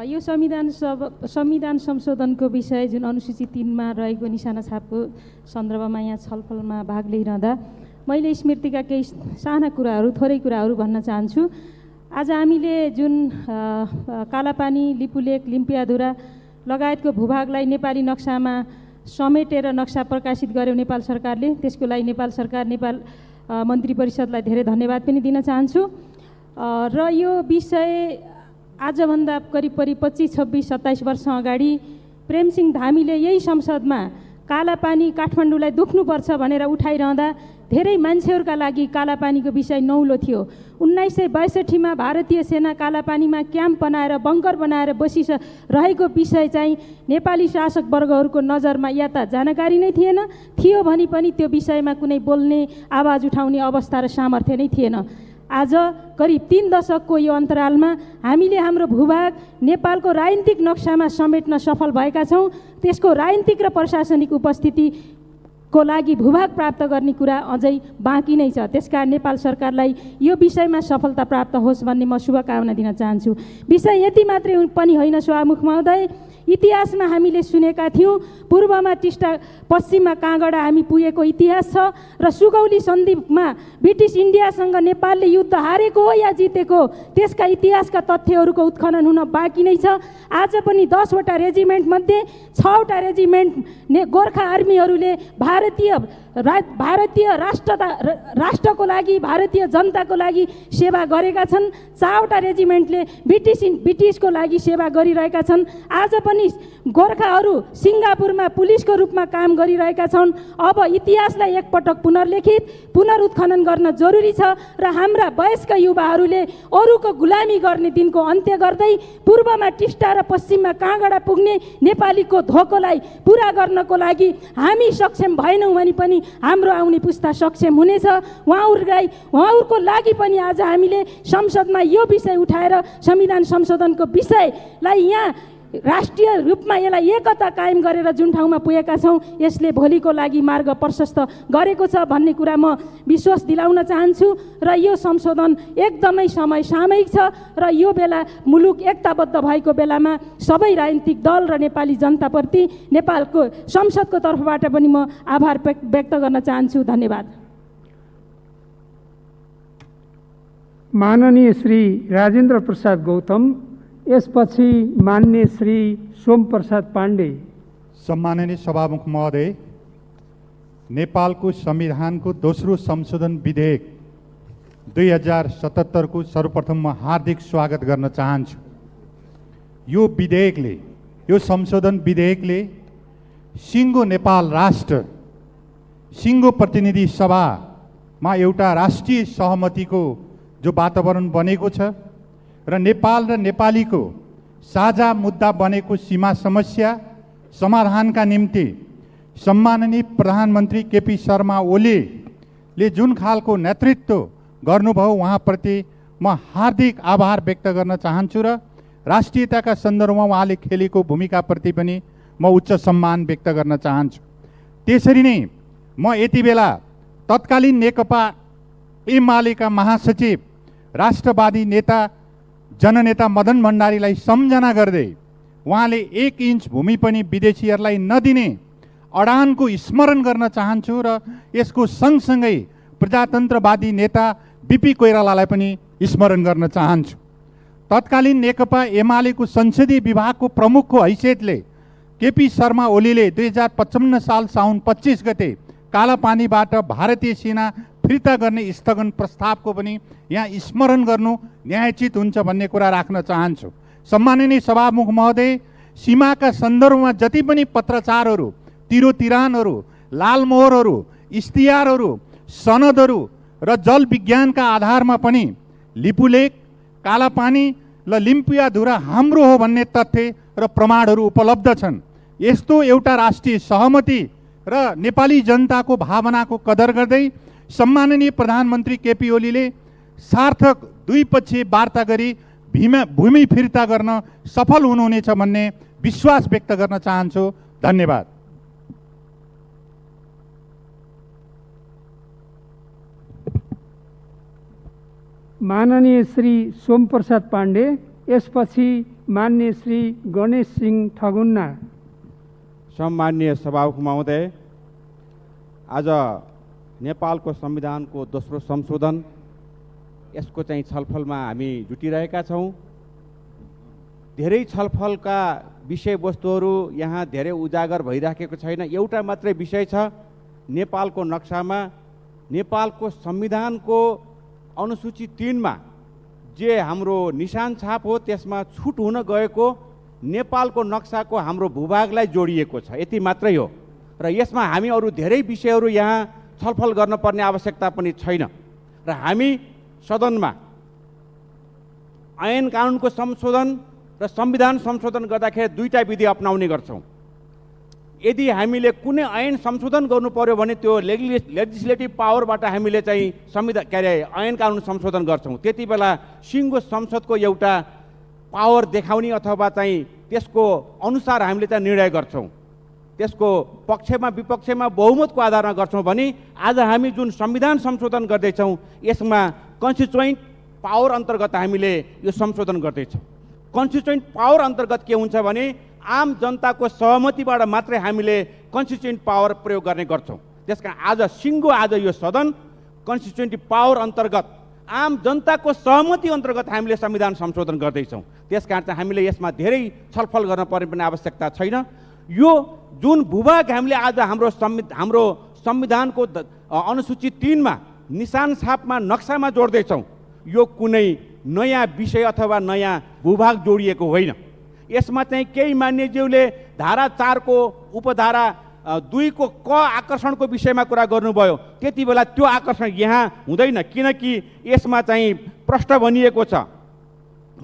यो संविधान संशोधनको विषय जुन अनुसूची 3मा रहेको निशाना छापको सन्दर्भमा यहाँ छलफलमा भाग लिइरहँदा मैले स्मृतिका केही साना कुराहरू, थोरै कुराहरू भन्न चाहन्छु। आज हामीले जुन कालापानी, लिपुलेक, लिम्पियाधुरा लगायतको भूभागलाई नेपाली नक्सामा समेटेर नक्सा प्रकाशित गर्यो नेपाल सरकारले, त्यसको लागि नेपाल सरकार, नेपाल मन्त्री परिषदलाई धेरै धन्यवाद पनि दिन चाहन्छु। र यो विषय आजभन्दा करिब 25, 26, 27 वर्ष अगाडि प्रेमसिंह धामीले यही संसदमा कालापानी काठमाडौँलाई दुख्नुपर्छ भनेर उठाइरहँदा धेरै मान्छेहरूका लागि कालापानीको विषय नौलो थियो। 1962मा भारतीय सेना कालापानीमा क्याम्प बनाएर, बङ्कर बनाएर बसिरहेको विषय चाहिँ नेपाली शासक वर्गहरूको नजरमा या त जानकारी नै थिएन, थियो भने पनि त्यो विषयमा कुनै बोल्ने, आवाज उठाउने अवस्था र सामर्थ्य नै थिएन। आज करिब 3 दशकको यो अन्तरालमा हामीले हाम्रो भूभाग नेपालको राजनीतिक नक्सामा समेट्न सफल भएका छौँ। त्यसको राजनीतिक र प्रशासनिक उपस्थितिको लागि भूभाग प्राप्त गर्ने कुरा अझै बाँकी नै छ। त्यसकारण नेपाल सरकारलाई यो विषयमा सफलता प्राप्त होस् भन्ने म शुभकामना दिन चाहन्छु। विषय यति मात्रै पनि होइन सभामुख महोदय, इतिहासमा हामीले सुनेका थियौँ, पूर्वमा टिस्टा, पश्चिममा काँगडा हामी पुगेको इतिहास छ र सुगौली सन्धिमा ब्रिटिस इन्डियासँग नेपालले युद्ध हारेको हो या जितेको, त्यसका इतिहासका तथ्यहरूको उत्खनन हुन बाँकी नै छ। आज पनि 10 वटा रेजिमेन्ट मध्ये 6 वटा रेजिमेन्ट गोर्खा आर्मीहरूले भारतीय राष्ट्रको लागि, भारतीय जनताको लागि सेवा गरेका छन्। 4 वटा रेजिमेन्टले ब्रिटिसको लागि सेवा गरिरहेका छन्। आज पनि गोर्खाहरू सिङ्गापुरमा पुलिसको रूपमा काम गरिरहेका छन्। अब इतिहासलाई एकपटक पुनरुत्खनन गर्न जरुरी छ र हाम्रा वयस्क युवाहरूले अरूको गुलामी गर्ने दिनको अन्त्य गर्दै पूर्वमा टिस्टा र पश्चिममा काँगडा पुग्ने नेपालीको धोकोलाई पुरा गर्नको लागि हामी सक्षम भएनौँ भने पनि हाम्रो आउने पुस्ता सक्षम हुनेछ। उहाँहरूको लागि पनि आज हामीले संसदमा यो विषय उठाएर संविधान संशोधनको विषयलाई यहाँ राष्ट्रिय रूपमा यसलाई एकता कायम गरेर जुन ठाउँमा पुगेका छौँ, यसले भोलिको लागि मार्ग प्रशस्त गरेको छ भन्ने कुरा म विश्वास दिलाउन चाहन्छु। र यो संशोधन एकदमै समयसामयिक छ र यो बेला मुलुक एकताबद्ध भएको बेलामा सबै राजनीतिक दल र नेपाली जनताप्रति नेपालको संसदको तर्फबाट पनि म आभार व्यक्त गर्न चाहन्छु। धन्यवाद। माननीय श्री राजेन्द्र प्रसाद गौतम, यसपछि मान्य श्री सोम प्रसाद पाण्डे। सम्माननीय सभामुख महोदय, नेपालको संविधानको दोस्रो संशोधन विधेयक 2077 को सर्वप्रथम म हार्दिक स्वागत गर्न चाहन्छु। यो संशोधन विधेयकले सिङ्गो नेपाल राष्ट्र, सिङ्गो प्रतिनिधि सभामा एउटा राष्ट्रिय सहमतिको जो वातावरण बनेको छ र नेपाल र नेपालीको साझा मुद्दा बनेको सीमा समस्या समाधानका निम्ति सम्माननीय प्रधानमन्त्री केपी शर्मा ओलीले जुन खालको नेतृत्व गर्नुभयो उहाँप्रति म हार्दिक आभार व्यक्त गर्न चाहन्छु र राष्ट्रियताका सन्दर्भमा उहाँले खेलेको भूमिकाप्रति पनि म उच्च सम्मान व्यक्त गर्न चाहन्छु। त्यसरी नै म यति बेला तत्कालीन नेकपा एमालेका महासचिव राष्ट्रवादी नेता जननेता मदन भण्डारीलाई सम्झना गर्दै उहाँले 1 इन्च भूमि पनि विदेशीहरूलाई नदिने अडानको स्मरण गर्न चाहन्छु र यसको सँगसँगै प्रजातन्त्रवादी नेता बीपी कोइरालालाई पनि स्मरण गर्न चाहन्छु। तत्कालीन नेकपा एमालेको संसदीय विभागको प्रमुखको हैसियतले केपी शर्मा ओलीले 2055 साल साउन 25 गते कालापानीबाट भारतीय सेना फिर्ता गर्ने स्थगन प्रस्तावको पनि यहाँ स्मरण गर्नु न्यायोचित हुन्छ भन्ने कुरा राख्न चाहन्छु। सम्माननीय सभामुख महोदय, सीमाका सन्दर्भमा जति पनि पत्रचारहरू, तिरोतिरानहरू, लालमोहरहरू, इस्तिहारहरू, सनदहरू र जल विज्ञानका आधारमा पनि लिपुलेक, कालापानी र लिम्पियाधुरा हाम्रो हो भन्ने तथ्य र प्रमाणहरू उपलब्ध छन्। यस्तो एउटा राष्ट्रिय सहमति र नेपाली जनताको भावनाको कदर गर्दै सम्माननीय प्रधानमन्त्री केपी ओलीले सार्थक द्विपक्षीय वार्ता गरी भूमि फिर्ता गर्न सफल हुनुहुनेछ भन्ने विश्वास व्यक्त गर्न चाहन्छु। धन्यवाद। माननीय श्री सोम प्रसाद पाण्डे, यसपछि मान्य श्री गणेश सिंह ठगुन्ना। सम्माननीय सभामुख महोदय, आज नेपालको संविधानको दोस्रो संशोधन यसको चाहिँ छलफलमा हामी जुटिरहेका छौँ। धेरै छलफलका विषयवस्तुहरू यहाँ धेरै उजागर भइराखेको छैन। एउटा मात्रै विषय छ, नेपालको नक्सामा नेपालको संविधानको अनुसूची 3 मा जे हाम्रो निशान छाप हो त्यसमा छुट हुन गएको नेपालको नक्साको हाम्रो भूभागलाई जोडिएको छ, यति मात्रै हो। र यसमा हामी अरू धेरै विषयहरू यहाँ छलफल गर्नुपर्ने आवश्यकता पनि छैन। र हामी सदनमा ऐन कानुनको संशोधन र संविधान संशोधन गर्दाखेरि दुईटा विधि अपनाउने गर्छौँ। यदि हामीले कुनै ऐन संशोधन गर्नु पर्यो भने त्यो लेजिस्लेटिभ पावरबाट हामीले चाहिँ संविधान ऐन कानुन संशोधन गर्छौँ। त्यति बेला सिङ्गो संसदको एउटा पावर देखाउने अथवा चाहिँ त्यसको अनुसार हामीले चाहिँ निर्णय गर्छौँ। त्यसको पक्षमा विपक्षमा बहुमतको आधारमा गर्छौँ भने आज हामी जुन संविधान संशोधन गर्दैछौँ यसमा कन्स्टिट्युएन्ट पावर अन्तर्गत हामीले यो संशोधन गर्दैछौँ। कन्स्टिट्युएन्ट पावर अन्तर्गत के हुन्छ भने आम जनताको सहमतिबाट मात्रै हामीले कन्स्टिट्युएन्ट पावर प्रयोग गर्ने गर्छौँ। त्यसकारण आज यो सदन कन्स्टिट्युएन्ट पावर अन्तर्गत आम जनताको सहमति अन्तर्गत हामीले संविधान संशोधन गर्दैछौँ। त्यसकारण चाहिँ हामीले यसमा धेरै छलफल गर्न पर्ने पनि आवश्यकता छैन। यो जुन भूभाग हामीले आज हाम्रो संविधानको अनुसूची 3 मा निशान छापमा नक्सामा जोड्दैछौँ, यो कुनै नयाँ विषय अथवा नयाँ भूभाग जोडिएको होइन। यसमा चाहिँ केही मान्यज्यूले धारा 4 को उपधारा 2 को क आकर्षणको विषयमा कुरा गर्नुभयो। त्यति बेला त्यो आकर्षण यहाँ हुँदैन, किनकि यसमा चाहिँ प्रश्न भनिएको छ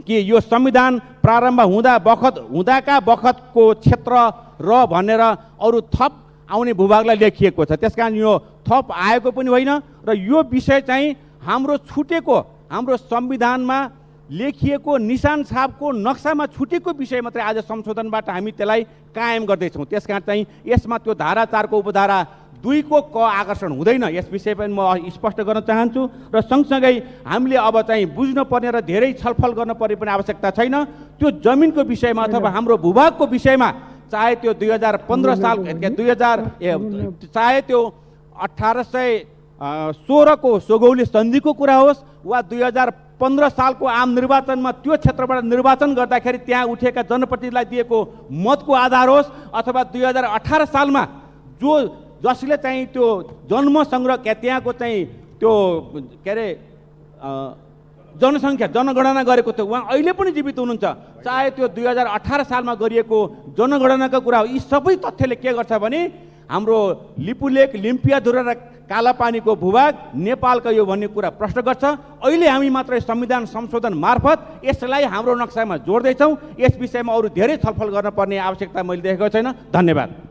कि यो संविधान प्रारम्भ हुँदाका बखतको क्षेत्र र भनेर अरू थप आउने भूभागलाई लेखिएको छ। त्यसकारण यो थप आएको पनि होइन र यो विषय चाहिँ हाम्रो छुटेको हाम्रो संविधानमा लेखिएको निशान छापको नक्सामा छुटेको विषय मात्रै आज संशोधनबाट हामी त्यसलाई कायम गर्दैछौँ। त्यसकारण चाहिँ यसमा त्यो धारा 4 को उपधारा 2 को क आकर्षण हुँदैन। यस विषय पनि म स्पष्ट गर्न चाहन्छु। र सँगसँगै हामीले अब चाहिँ बुझ्नुपर्ने र धेरै छलफल गर्नुपर्ने पनि आवश्यकता छैन। त्यो जमिनको विषयमा अथवा हाम्रो भूभागको विषयमा चाहे त्यो 2015 साल चाहे त्यो 1816 को सोगौली सन्धिको कुरा होस् वा 15 सालको आम निर्वाचनमा त्यो क्षेत्रबाट निर्वाचन गर्दाखेरि त्यहाँ उठेका जनप्रतिनिधिलाई दिएको मतको आधार होस् अथवा 2018 सालमा जसले चाहिँ त्यो जन्म सङ्ग्रह त्यहाँको चाहिँ त्यो के अरे जनसङ्ख्या जनगणना गरेको थियो, उहाँ अहिले पनि जीवित हुनुहुन्छ। चाहे त्यो 2018 सालमा गरिएको जनगणनाको कुरा हो। यी सबै तथ्यले के गर्छ भने हाम्रो लिपुलेक, लिम्पियाधुरा र कालापानीको भूभाग नेपालका यो भन्ने कुरा प्रश्न गर्छ। अहिले हामी मात्र संविधान संशोधन मार्फत यसलाई हाम्रो नक्सामा जोड्दैछौँ। यस विषयमा अरू धेरै छलफल गर्न पर्ने आवश्यकता मैले देखेको छैन। धन्यवाद।